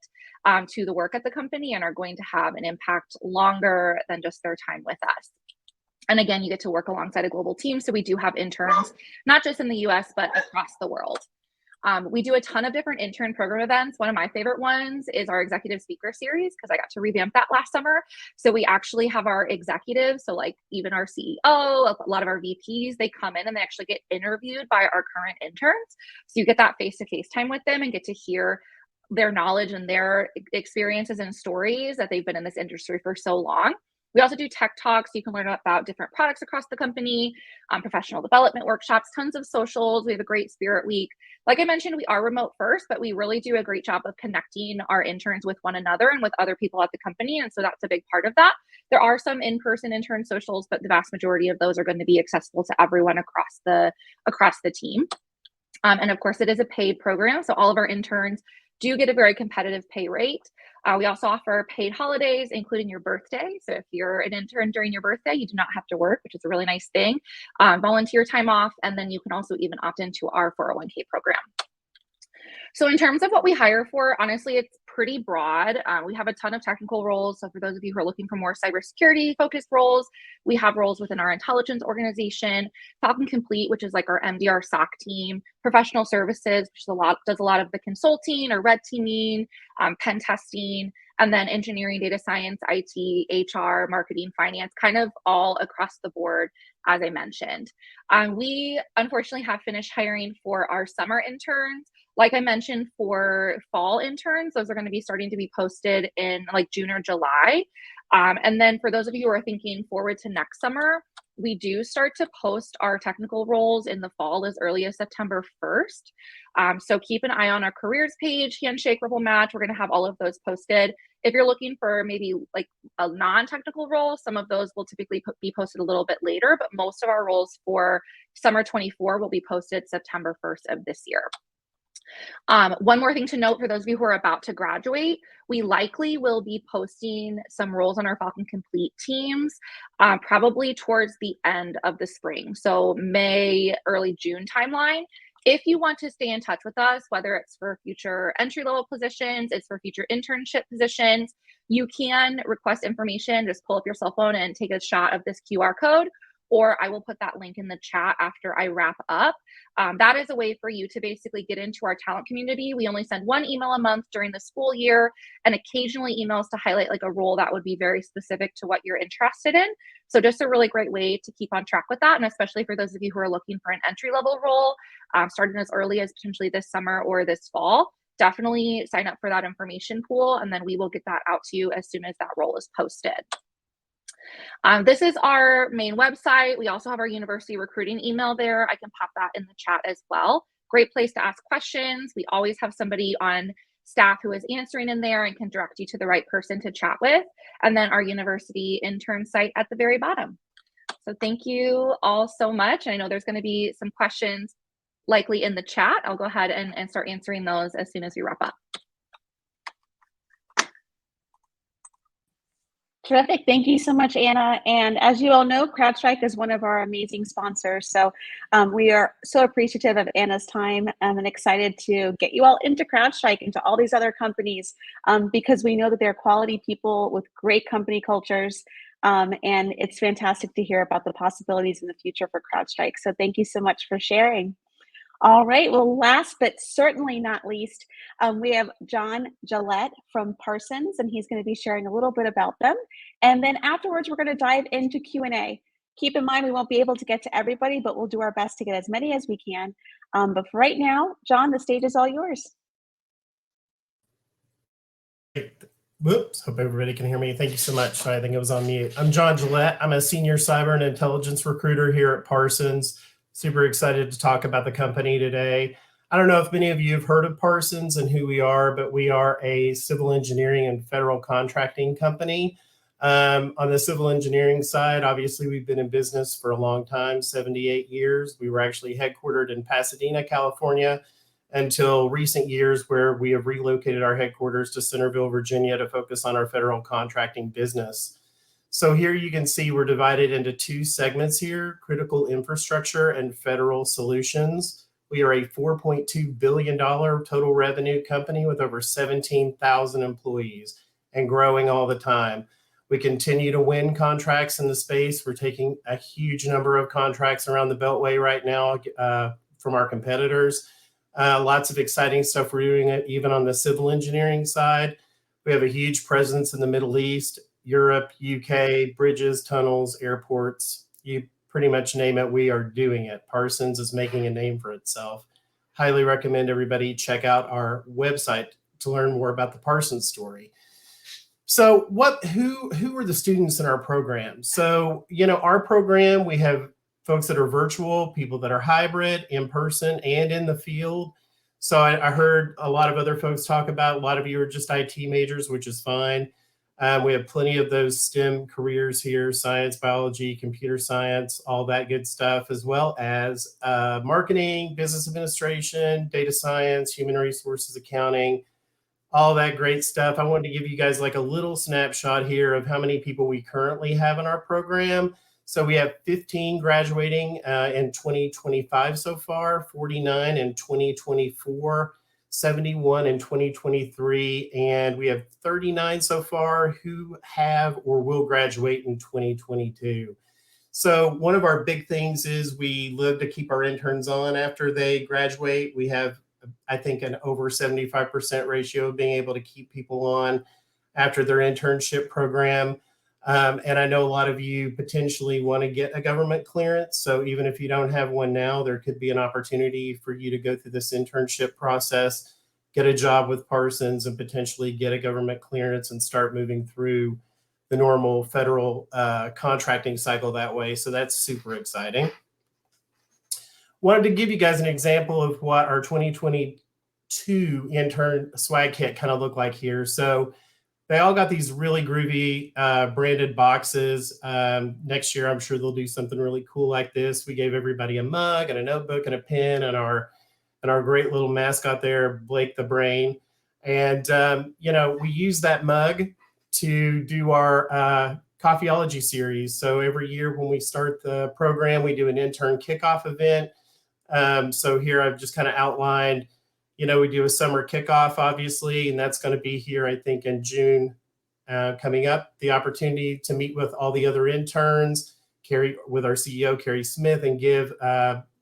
G: to the work at the company and are going to have an impact longer than just their time with us. And again, you get to work alongside a global team. So we do have interns, not just in the US, but across the world. We do a ton of different intern program events. One of my favorite ones is our executive speaker series, because I got to revamp that last summer. So we actually have our executives, so like even our CEO, a lot of our VPs, they come in and they actually get interviewed by our current interns. So you get that face-to-face time with them and get to hear their knowledge and their experiences and stories that they've been in this industry for so long. We also do tech talks. So you can learn about different products across the company, professional development workshops, tons of socials. We have a great Spirit Week. Like I mentioned, we are remote first, but we really do a great job of connecting our interns with one another and with other people at the company. And so that's a big part of that. There are some in-person intern socials, but the vast majority of those are going to be accessible to everyone across the team. And of course, it is a paid program. So all of our interns do get a very competitive pay rate. We also offer paid holidays, including your birthday. So if you're an intern during your birthday, you do not have to work, which is a really nice thing. Volunteer time off, and then you can also even opt into our 401k program. So in terms of what we hire for, honestly, it's pretty broad. We have a ton of technical roles. So for those of you who are looking for more cybersecurity focused roles, we have roles within our intelligence organization, Falcon Complete, which is like our MDR SOC team, professional services, which does a lot of the consulting or red teaming, pen testing, and then engineering, data science, IT, HR, marketing, finance, kind of all across the board, as I mentioned. We unfortunately have finished hiring for our summer interns. Like I mentioned, for fall interns, those are going to be starting to be posted in like June or July. And then for those of you who are thinking forward to next summer, we do start to post our technical roles in the fall as early as September 1st. So keep an eye on our careers page, Handshake, Ripple Match. We're going to have all of those posted. If you're looking for maybe like a non-technical role, some of those will typically be posted a little bit later, but most of our roles for summer 24 will be posted September 1st of this year. One more thing to note for those of you who are about to graduate, we likely will be posting some roles on our Falcon Complete teams, probably towards the end of the spring. So May, early June timeline. If you want to stay in touch with us, whether it's for future entry-level positions, it's for future internship positions, you can request information, just pull up your cell phone and take a shot of this QR code, or I will put that link in the chat after I wrap up. That is a way for you to basically get into our talent community. We only send one email a month during the school year, and occasionally emails to highlight like a role that would be very specific to what you're interested in. So just a really great way to keep on track with that. And especially for those of you who are looking for an entry-level role, starting as early as potentially this summer or this fall, definitely sign up for that information pool, and then we will get that out to you as soon as that role is posted. This is our main website. We also have our university recruiting email there. I can pop that in the chat as well. Great place to ask questions. We always have somebody on staff who is answering in there and can direct you to the right person to chat with. And then our university intern site at the very bottom. So thank you all so much. I know there's going to be some questions likely in the chat. I'll go ahead and start answering those as soon as we wrap up.
A: Terrific. Thank you so much, Anna. And as you all know, CrowdStrike is one of our amazing sponsors. So we are so appreciative of Anna's time and excited to get you all into CrowdStrike, into all these other companies, because we know that they're quality people with great company cultures. And it's fantastic to hear about the possibilities in the future for CrowdStrike. So thank you so much for sharing. All right, well, last but certainly not least, we have John Gillette from Parsons, and he's going to be sharing a little bit about them. And then afterwards, we're going to dive into Q&A. Keep in mind, we won't be able to get to everybody, but we'll do our best to get as many as we can. But for right now, John, the stage is all yours.
H: Whoops, hope everybody can hear me. Thank you so much. Sorry, I think it was on mute. I'm John Gillette. I'm a senior cyber and intelligence recruiter here at Parsons. Super excited to talk about the company today. I don't know if many of you have heard of Parsons and who we are, but we are a civil engineering and federal contracting company. On the civil engineering side, obviously, we've been in business for a long time, 78 years. We were actually headquartered in Pasadena, California, until recent years where we have relocated our headquarters to Centerville, Virginia to focus on our federal contracting business. So here you can see we're divided into two segments here, critical infrastructure and federal solutions. We are a $4.2 billion total revenue company with over 17,000 employees and growing all the time. We continue to win contracts in the space. We're taking a huge number of contracts around the Beltway right now from our competitors. Lots of exciting stuff we're doing even on the civil engineering side. We have a huge presence in the Middle East, Europe, UK, bridges, tunnels, airports, you pretty much name it, we are doing it. Parsons is making a name for itself. Highly recommend everybody check out our website to learn more about the Parsons story. So who are the students in our program? So, our program, we have folks that are virtual, people that are hybrid, in person, and in the field. So I heard a lot of other folks talk about, a lot of you are just IT majors, which is fine. We have plenty of those STEM careers here, science, biology, computer science, all that good stuff, as well as marketing, business administration, data science, human resources, accounting, all that great stuff. I wanted to give you guys like a little snapshot here of how many people we currently have in our program. So we have 15 graduating in 2025 so far, 49 in 2024. 71 in 2023, and we have 39 so far who have or will graduate in 2022. So one of our big things is we live to keep our interns on after they graduate. We have, I think, an over 75% ratio of being able to keep people on after their internship program. And I know a lot of you potentially want to get a government clearance. So even if you don't have one now, there could be an opportunity for you to go through this internship process, get a job with Parsons, and potentially get a government clearance and start moving through the normal federal contracting cycle that way. So that's super exciting. Wanted to give you guys an example of what our 2022 intern swag kit kind of looked like here. So they all got these really groovy branded boxes. Next year, I'm sure they'll do something really cool like this. We gave everybody a mug and a notebook and a pen and our great little mascot there, Blake the Brain. And, you know, we use that mug to do our coffeeology series. So every year when we start the program, we do an intern kickoff event. So here I've just kind of outlined, you know, we do a summer kickoff, obviously, and that's going to be here, I think, in June coming up. The opportunity to meet with all the other interns, with our CEO, Carrie Smith, and give,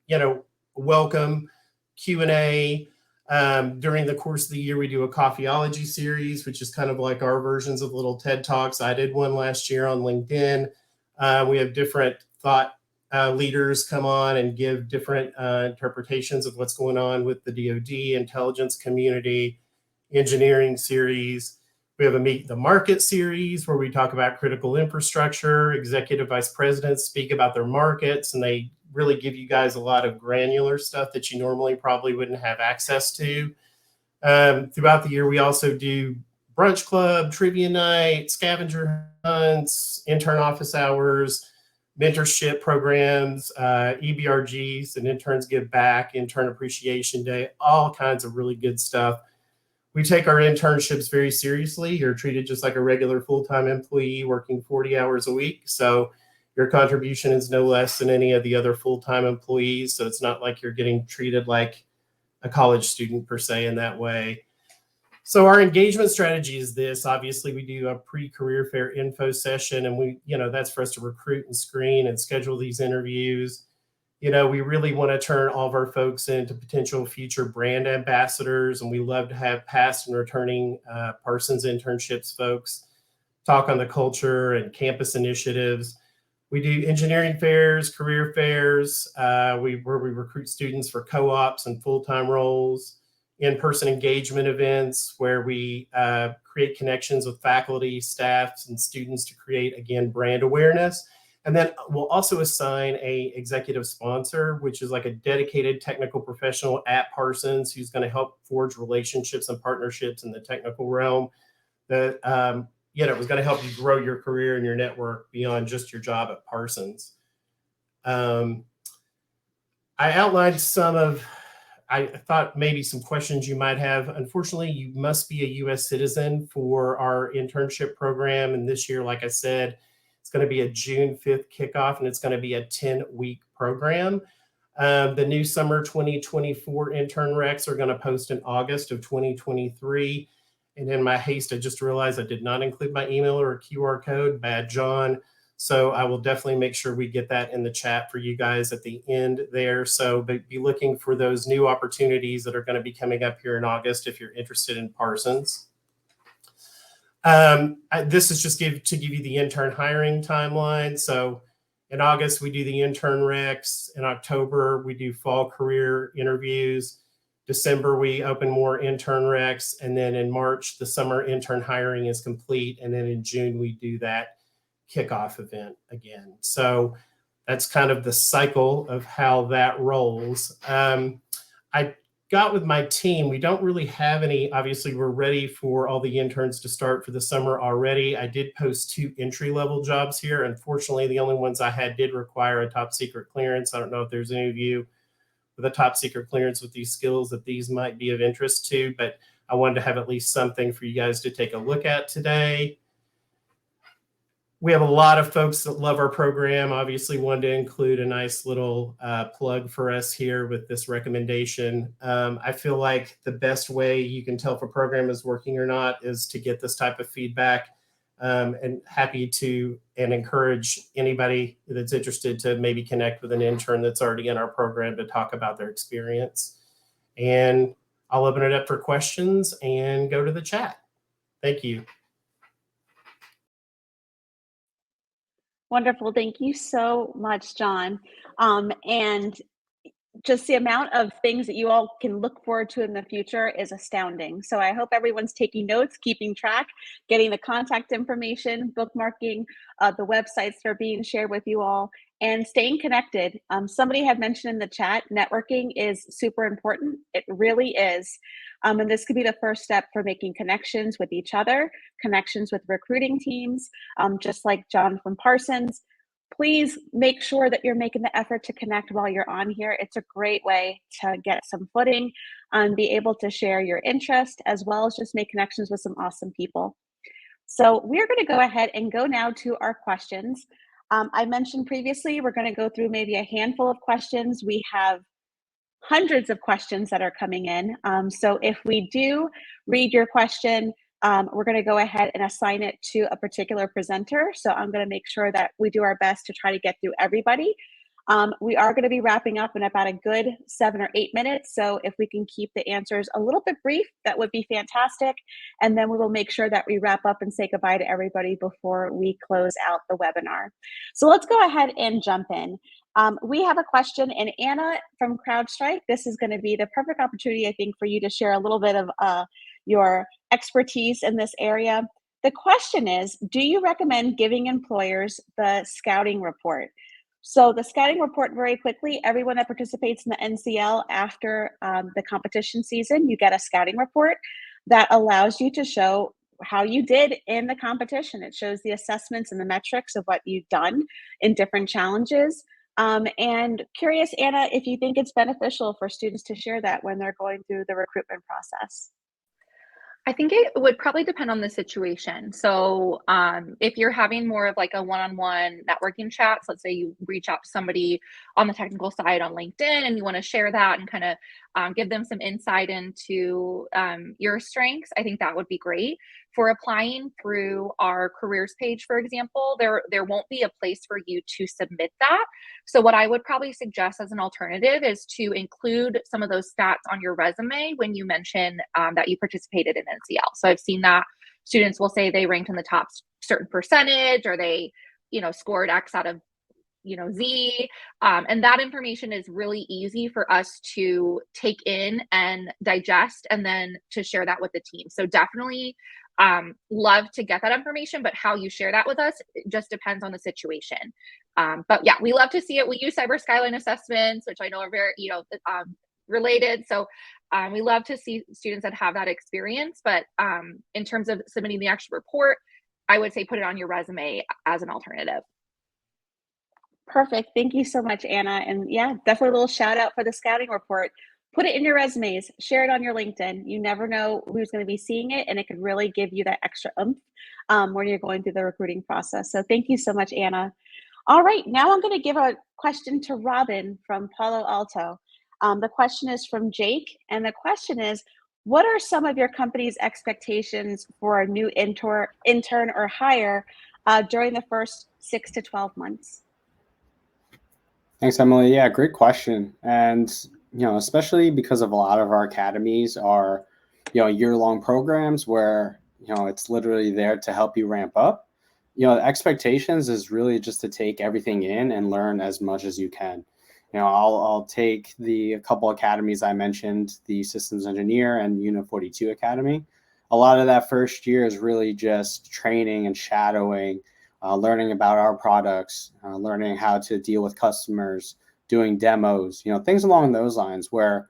H: you know, welcome Q&A. During the course of the year, we do a coffeeology series, which is kind of like our versions of little TED Talks. I did one last year on LinkedIn. We have different thought leaders come on and give different interpretations of what's going on with the DoD, intelligence community, engineering series. We have a Meet the Market series where we talk about critical infrastructure. Executive vice presidents speak about their markets, and they really give you guys a lot of granular stuff that you normally probably wouldn't have access to. Throughout the year, we also do brunch club, trivia night, scavenger hunts, intern office hours, mentorship programs, EBRGs, and interns give back, intern appreciation day, all kinds of really good stuff. We take our internships very seriously. You're treated just like a regular full-time employee working 40 hours a week. So your contribution is no less than any of the other full-time employees. So it's not like you're getting treated like a college student per se in that way. So our engagement strategy is this. Obviously, we do a pre-career fair info session, and we, you know, that's for us to recruit and screen and schedule these interviews. You know, we really want to turn all of our folks into potential future brand ambassadors, and we love to have past and returning Parsons internships folks talk on the culture and campus initiatives. We do engineering fairs, career fairs, where we recruit students for co-ops and full-time roles. In-person engagement events where we create connections with faculty, staff, and students to create, again, brand awareness. And then we'll also assign a executive sponsor, which is like a dedicated technical professional at Parsons who's going to help forge relationships and partnerships in the technical realm that, you know, is going to help you grow your career and your network beyond just your job at Parsons. I outlined some of, I thought maybe some questions you might have. Unfortunately, you must be a U.S. citizen for our internship program. And this year, like I said, it's going to be a June 5th kickoff, and it's going to be a 10-week program. The new summer 2024 intern recs are going to post in August of 2023. And in my haste, I just realized I did not include my email or a QR code. Bad John. So I will definitely make sure we get that in the chat for you guys at the end there. So be looking for those new opportunities that are going to be coming up here in August if you're interested in Parsons. This is just to give you the intern hiring timeline. So in August, we do the intern recs. In October, we do fall career interviews. December, we open more intern recs. And then in March, the summer intern hiring is complete. And then in June, we do that kickoff event again. So that's kind of the cycle of how that rolls. I got with my team, we don't really have any, obviously we're ready for all the interns to start for the summer already. I did post 2 entry-level jobs here. Unfortunately, the only ones I had did require a top secret clearance. I don't know if there's any of you with a top secret clearance with these skills that these might be of interest to, but I wanted to have at least something for you guys to take a look at today. We have a lot of folks that love our program. Obviously, wanted to include a nice little plug for us here with this recommendation. I feel like the best way you can tell if a program is working or not is to get this type of feedback. And happy to and encourage anybody that's interested to maybe connect with an intern that's already in our program to talk about their experience. And I'll open it up for questions and go to the chat. Thank you.
A: Wonderful. Thank you so much, John. And just the amount of things that you all can look forward to in the future is astounding. So I hope everyone's taking notes, keeping track, getting the contact information, bookmarking the websites that are being shared with you all, and staying connected. Somebody had mentioned in the chat, networking is super important. It really is. And this could be the first step for making connections with each other, connections with recruiting teams, just like John from Parsons. Please make sure that you're making the effort to connect while you're on here. It's a great way to get some footing and be able to share your interest, as well as just make connections with some awesome people. So we're going to go ahead and go now to our questions. I mentioned previously, we're going to go through maybe a handful of questions. We have hundreds of questions that are coming in. So if we do read your question, we're going to go ahead and assign it to a particular presenter. So I'm going to make sure that we do our best to try to get through everybody. We are going to be wrapping up in about a good 7 or 8 minutes. So if we can keep the answers a little bit brief, that would be fantastic. And then we will make sure that we wrap up and say goodbye to everybody before we close out the webinar. So let's go ahead and jump in. We have a question, and Anna from CrowdStrike, this is going to be the perfect opportunity, I think, for you to share a little bit of your expertise in this area. The question is, do you recommend giving employers the scouting report? So the scouting report, very quickly, everyone that participates in the NCL after the competition season, you get a scouting report that allows you to show how you did in the competition. It shows the assessments and the metrics of what you've done in different challenges. And curious, Anna, if you think it's beneficial for students to share that when they're going through the recruitment process.
G: I think it would probably depend on the situation. So if you're having more of like a one-on-one networking chat, so let's say you reach out to somebody on the technical side on LinkedIn and you want to share that and kind of give them some insight into your strengths, I think that would be great. For applying through our careers page, for example, there won't be a place for you to submit that. So what I would probably suggest as an alternative is to include some of those stats on your resume when you mention that you participated in NCL. So I've seen that students will say they ranked in the top certain percentage, or they, scored X out of, Z. And that information is really easy for us to take in and digest, and then to share that with the team. So definitely love to get that information, but how you share that with us, it just depends on the situation. But yeah, we love to see it. We use Skyline assessments, which I know are very, related. So we love to see students that have that experience, but in terms of submitting the actual report, I would say put it on your resume as an alternative.
A: Perfect. Thank you so much, Anna. And yeah, definitely a little shout out for the scouting report. Put it in your resumes, share it on your LinkedIn. You never know who's going to be seeing it, and it could really give you that extra oomph when you're going through the recruiting process. So thank you so much, Anna. All right, now I'm going to give a question to Robin from Palo Alto. The question is from Jake, and the question is, what are some of your company's expectations for a new intern or hire during the first 6 to 12 months?
F: Thanks, Emily. Yeah, great question. And, especially because of a lot of our academies are, year-long programs where, it's literally there to help you ramp up. The expectations is really just to take everything in and learn as much as you can. I'll take a couple academies I mentioned, the Systems Engineer and Unit 42 Academy. A lot of that first year is really just training and shadowing, learning about our products, learning how to deal with customers, doing demos, things along those lines where,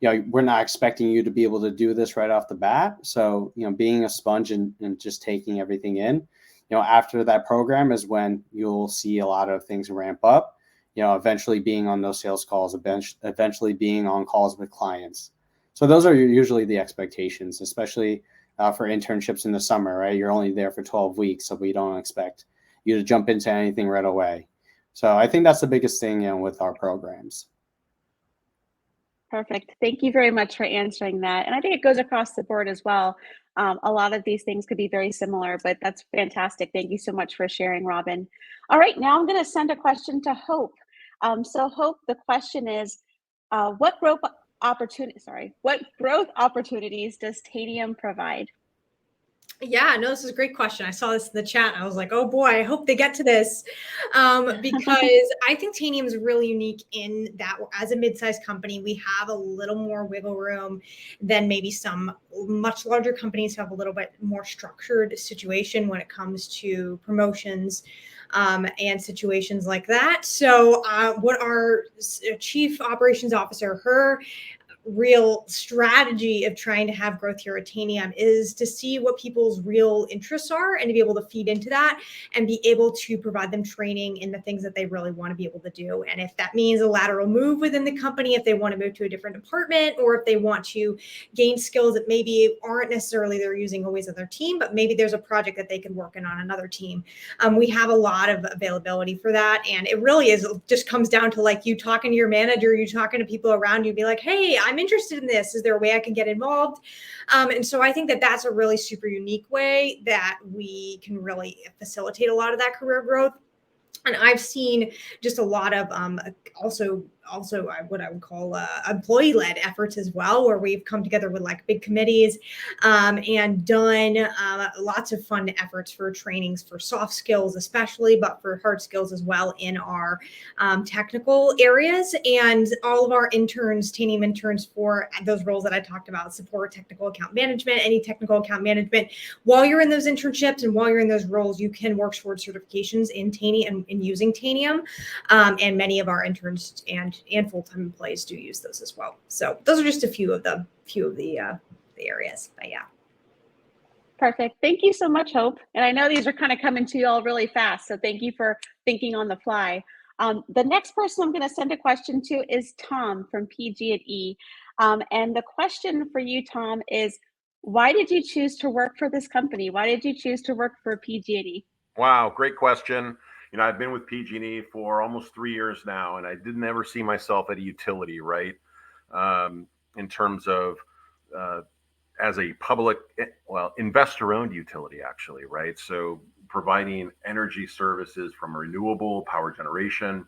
F: we're not expecting you to be able to do this right off the bat. So, being a sponge and just taking everything in, after that program is when you'll see a lot of things ramp up, eventually being on those sales calls, eventually being on calls with clients. So those are usually the expectations, especially for internships in the summer, right? You're only there for 12 weeks, so we don't expect you to jump into anything right away. So I think that's the biggest thing, with our programs.
A: Perfect. Thank you very much for answering that. And I think it goes across the board as well. A lot of these things could be very similar, but that's fantastic. Thank you so much for sharing, Robin. All right, now I'm going to send a question to Hope. So Hope, the question is, what growth opportunities does Tanium provide?
B: Yeah, no, this is a great question. I saw this in the chat. I was like, oh boy, I hope they get to this. Because I think Tanium is really unique in that as a mid-sized company, we have a little more wiggle room than maybe some much larger companies who have a little bit more structured situation when it comes to promotions and situations like that. So what our chief operations officer, her real strategy of trying to have growth here at Tanium is to see what people's real interests are and to be able to feed into that and be able to provide them training in the things that they really want to be able to do. And if that means a lateral move within the company, if they want to move to a different department, or if they want to gain skills that maybe aren't necessarily they're using always on their team, but maybe there's a project that they can work in on another team. We have a lot of availability for that. And it really is just comes down to like you talking to your manager, you talking to people around you, be like, hey, I'm interested in this. Is there a way I can get involved? And so I think that that's a really super unique way that we can really facilitate a lot of that career growth. And I've seen just a lot of also what I would call employee-led efforts as well, where we've come together with like big committees and done lots of fun efforts for trainings for soft skills, especially, but for hard skills as well in our technical areas. And all of our interns, Tanium interns for those roles that I talked about, support technical account management, any technical account management. While you're in those internships and while you're in those roles, you can work towards certifications in Tanium and using Tanium. And many of our interns and full-time employees do use those as well. So those are just a few of the areas. But yeah.
A: Perfect. Thank you so much, Hope. And I know these are kind of coming to you all really fast, so thank you for thinking on the fly. The next person I'm going to send a question to is Tom from PG&E. And the question for you, Tom, is why did you choose to work for this company? Why did you choose to work for PG&E?
C: Wow, great question. You know, I've been with PG&E for almost 3 years now, and I didn't ever see myself at a utility, right? In terms of as a public, well, investor-owned utility, actually, right? So providing energy services from renewable power generation.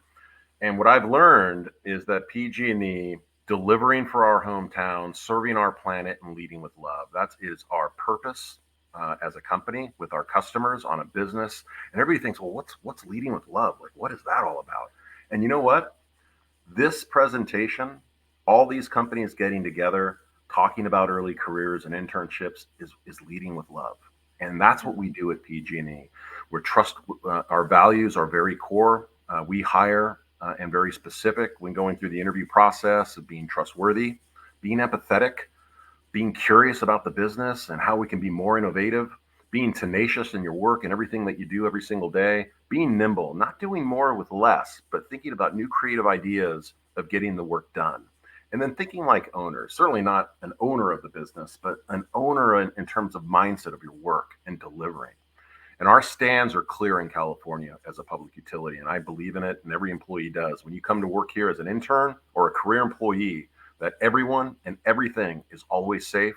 C: And what I've learned is that PG&E, delivering for our hometown, serving our planet, and leading with love. That is our purpose as a company with our customers on a business. And everybody thinks, well, what's leading with love? Like, what is that all about? And you know what? This presentation, all these companies getting together, talking about early careers and internships is leading with love. And that's what we do at PG&E. We're our values are very core. We hire and very specific when going through the interview process of being trustworthy, being empathetic, being curious about the business and how we can be more innovative, being tenacious in your work and everything that you do every single day, being nimble, not doing more with less, but thinking about new creative ideas of getting the work done. And then thinking like owners, certainly not an owner of the business, but an owner in terms of mindset of your work and delivering. And our stands are clear in California as a public utility, and I believe in it, and every employee does. When you come to work here as an intern or a career employee, that everyone and everything is always safe,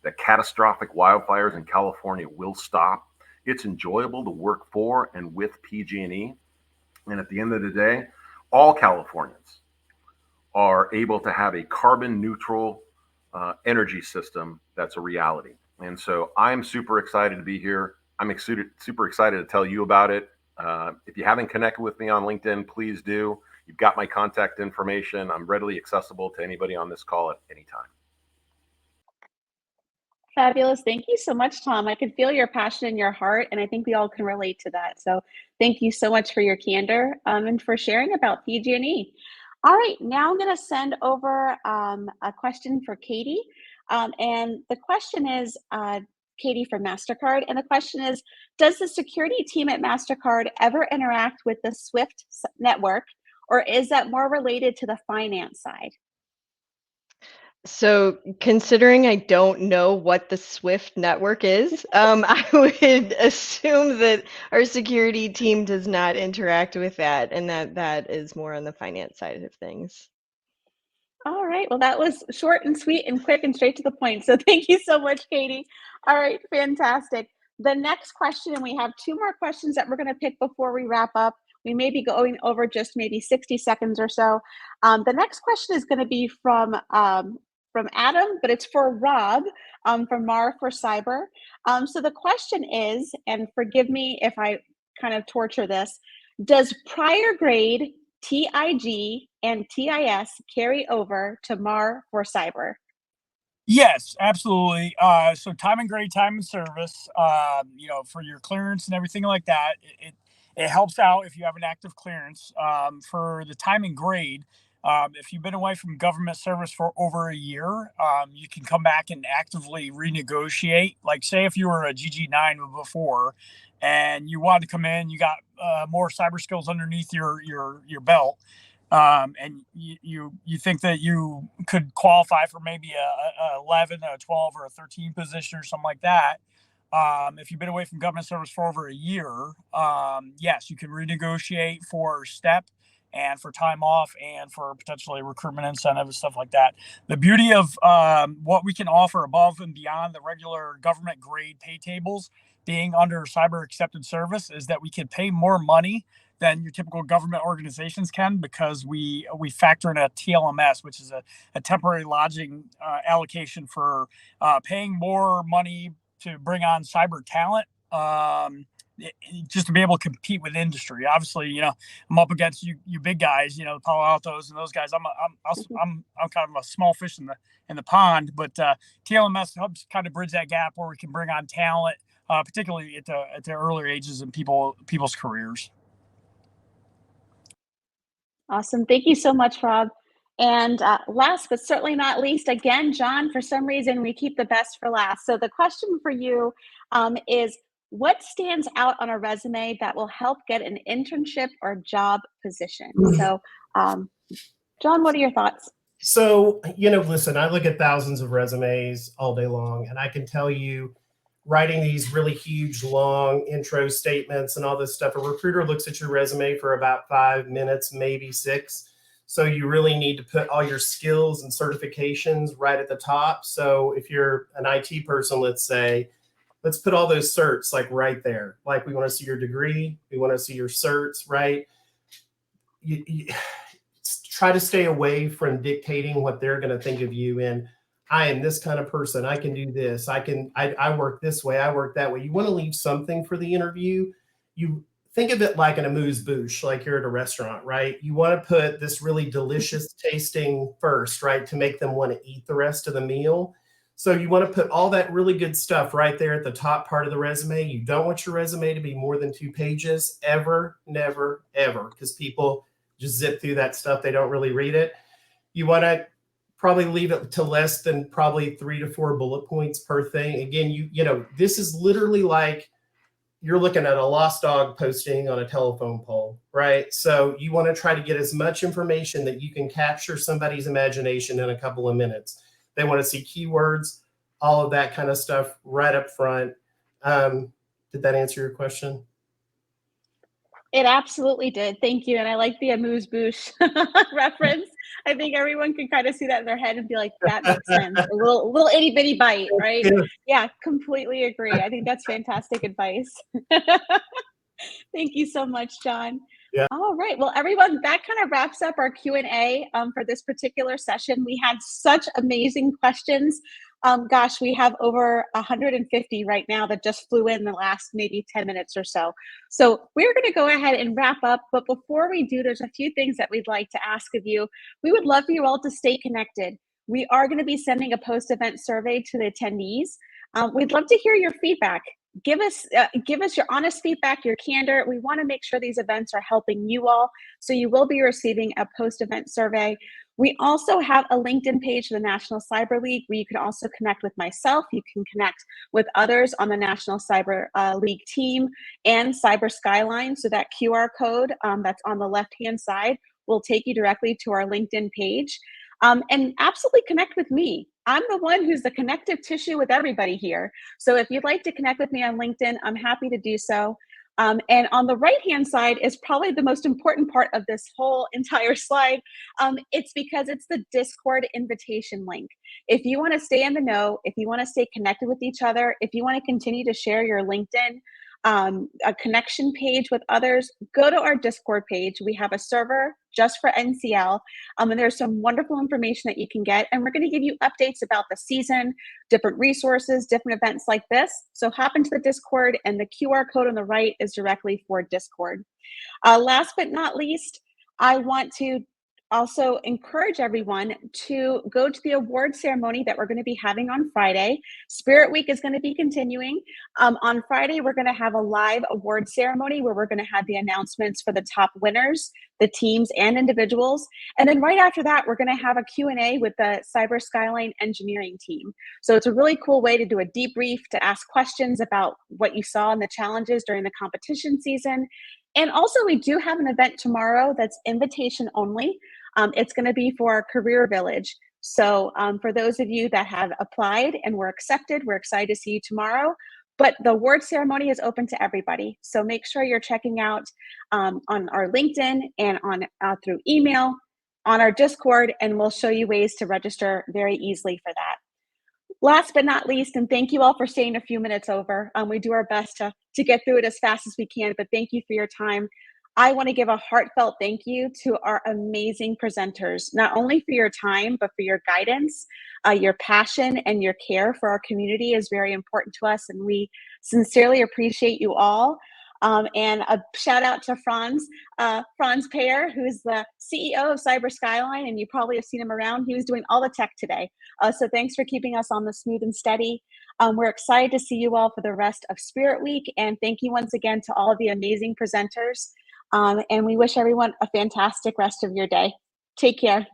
C: that catastrophic wildfires in California will stop. It's enjoyable to work for and with PG&E. And at the end of the day, all Californians are able to have a carbon neutral energy system that's a reality. And so I'm super excited to be here. I'm super excited to tell you about it. If you haven't connected with me on LinkedIn, please do. You've got my contact information. I'm readily accessible to anybody on this call at any time.
A: Fabulous. Thank you so much, Tom. I can feel your passion in your heart, and I think we all can relate to that. So thank you so much for your candor and for sharing about PG&E. All right, now I'm going to send over a question for Katie. And the question is, Katie from Mastercard. And the question is, does the security team at Mastercard ever interact with the SWIFT network, or is that more related to the finance side?
D: So, considering I don't know what the SWIFT network is, I would assume that our security team does not interact with that, and that is more on the finance side of things.
A: All right. Well, that was short and sweet and quick and straight to the point. So thank you so much, Katie. All right. Fantastic. The next question, and we have 2 more questions that we're going to pick before we wrap up. We may be going over just maybe 60 seconds or so. The next question is going to be from from Adam, but it's for Rob from Mar for Cyber. So the question is, and forgive me if I kind of torture this, does prior grade TIG and TIS carry over to Mar for Cyber?
E: Yes, absolutely. So time and grade, time and service, for your clearance and everything like that, it helps out if you have an active clearance. For the time and grade, if you've been away from government service for over a year, you can come back and actively renegotiate. Like, say if you were a GG9 before and you wanted to come in, you got more cyber skills underneath your belt. And you think that you could qualify for maybe a 11, a 12, or a 13 position or something like that. If you've been away from government service for over a year, yes, you can renegotiate for step and for time off and for potentially recruitment incentive and stuff like that. The beauty of what we can offer above and beyond the regular government grade pay tables being under cyber accepted service is that we can pay more money than your typical government organizations can, because we factor in a TLMS, which is a temporary lodging allocation for paying more money to bring on cyber talent, just to be able to compete with industry. Obviously, I'm up against you big guys, the Palo Altos and those guys. I'm kind of a small fish in the pond, but TLMS helps kind of bridge that gap where we can bring on talent, particularly at the earlier ages in people's careers.
A: Awesome. Thank you so much, Rob. And last but certainly not least, again, John, for some reason, we keep the best for last. So the question for you is, what stands out on a resume that will help get an internship or job position? So, John, what are your thoughts?
H: So, listen, I look at thousands of resumes all day long, and I can tell you, writing these really huge, long intro statements and all this stuff, a recruiter looks at your resume for about 5 minutes, maybe 6. So you really need to put all your skills and certifications right at the top. So if you're an IT person, let's say, let's put all those certs like right there. Like, we want to see your degree. We want to see your certs, right? You try to stay away from dictating what they're going to think of you in. I am this kind of person. I can do this. I work this way. I work that way. You want to leave something for the interview. You think of it like an amuse-bouche, like you're at a restaurant, right? You want to put this really delicious tasting first, right, to make them want to eat the rest of the meal. So you want to put all that really good stuff right there at the top part of the resume. You don't want your resume to be more than 2 pages, ever, never, ever, because people just zip through that stuff. They don't really read it. You want to probably leave it to less than probably 3 to 4 bullet points per thing. Again, this is literally like you're looking at a lost dog posting on a telephone pole, right? So you want to try to get as much information that you can capture somebody's imagination in a couple of minutes. They want to see keywords, all of that kind of stuff right up front. Did that answer your question?
A: It absolutely did. Thank you. And I like the amuse-bouche reference. I think everyone can kind of see that in their head and be like, that makes sense. A little itty bitty bite, right? Yeah, completely agree. I think that's fantastic advice. Thank you so much, John.
H: Yeah.
A: All right. Well, everyone, that kind of wraps up our Q&A for this particular session. We had such amazing questions. Gosh, we have over 150 right now that just flew in the last maybe 10 minutes or so. So we're going to go ahead and wrap up. But before we do, there's a few things that we'd like to ask of you. We would love for you all to stay connected. We are going to be sending a post-event survey to the attendees. We'd love to hear your feedback. Give us your honest feedback, your candor. We want to make sure these events are helping you all. So you will be receiving a post-event survey. We also have a LinkedIn page for the National Cyber League where you can also connect with myself. You can connect with others on the National Cyber League team and Cyber Skyline. So that QR code that's on the left-hand side will take you directly to our LinkedIn page. And absolutely connect with me. I'm the one who's the connective tissue with everybody here. So if you'd like to connect with me on LinkedIn, I'm happy to do so. And on the right-hand side is probably the most important part of this whole entire slide. It's because it's the Discord invitation link. If you want to stay in the know, if you want to stay connected with each other, if you want to continue to share your LinkedIn, a connection page with others, go to our Discord page. We have a server just for NCL, and there's some wonderful information that you can get. And we're going to give you updates about the season, different resources, different events like this. So hop into the Discord, and the QR code on the right is directly for Discord. Last but not least, I want to also encourage everyone to go to the award ceremony that we're going to be having on Friday. Spirit Week is going to be continuing. On Friday, we're going to have a live award ceremony where we're going to have the announcements for the top winners, the teams and individuals. And then right after that, we're going to have a Q&A with the Skyline engineering team. So it's a really cool way to do a debrief, to ask questions about what you saw in the challenges during the competition season. And also, we do have an event tomorrow that's invitation only. It's going to be for our Career Village. So for those of you that have applied and were accepted, we're excited to see you tomorrow. But the award ceremony is open to everybody. So make sure you're checking out on our LinkedIn and on through email, on our Discord, and we'll show you ways to register very easily for that. Last but not least, and thank you all for staying a few minutes over. We do our best to get through it as fast as we can, but thank you for your time. I want to give a heartfelt thank you to our amazing presenters, not only for your time, but for your guidance. Your passion and your care for our community is very important to us, and we sincerely appreciate you all. And a shout out to Franz Payer, who's the CEO of Skyline, and you probably have seen him around. He was doing all the tech today. So thanks for keeping us on the smooth and steady. We're excited to see you all for the rest of Spirit Week. And thank you once again to all of the amazing presenters. And we wish everyone a fantastic rest of your day. Take care.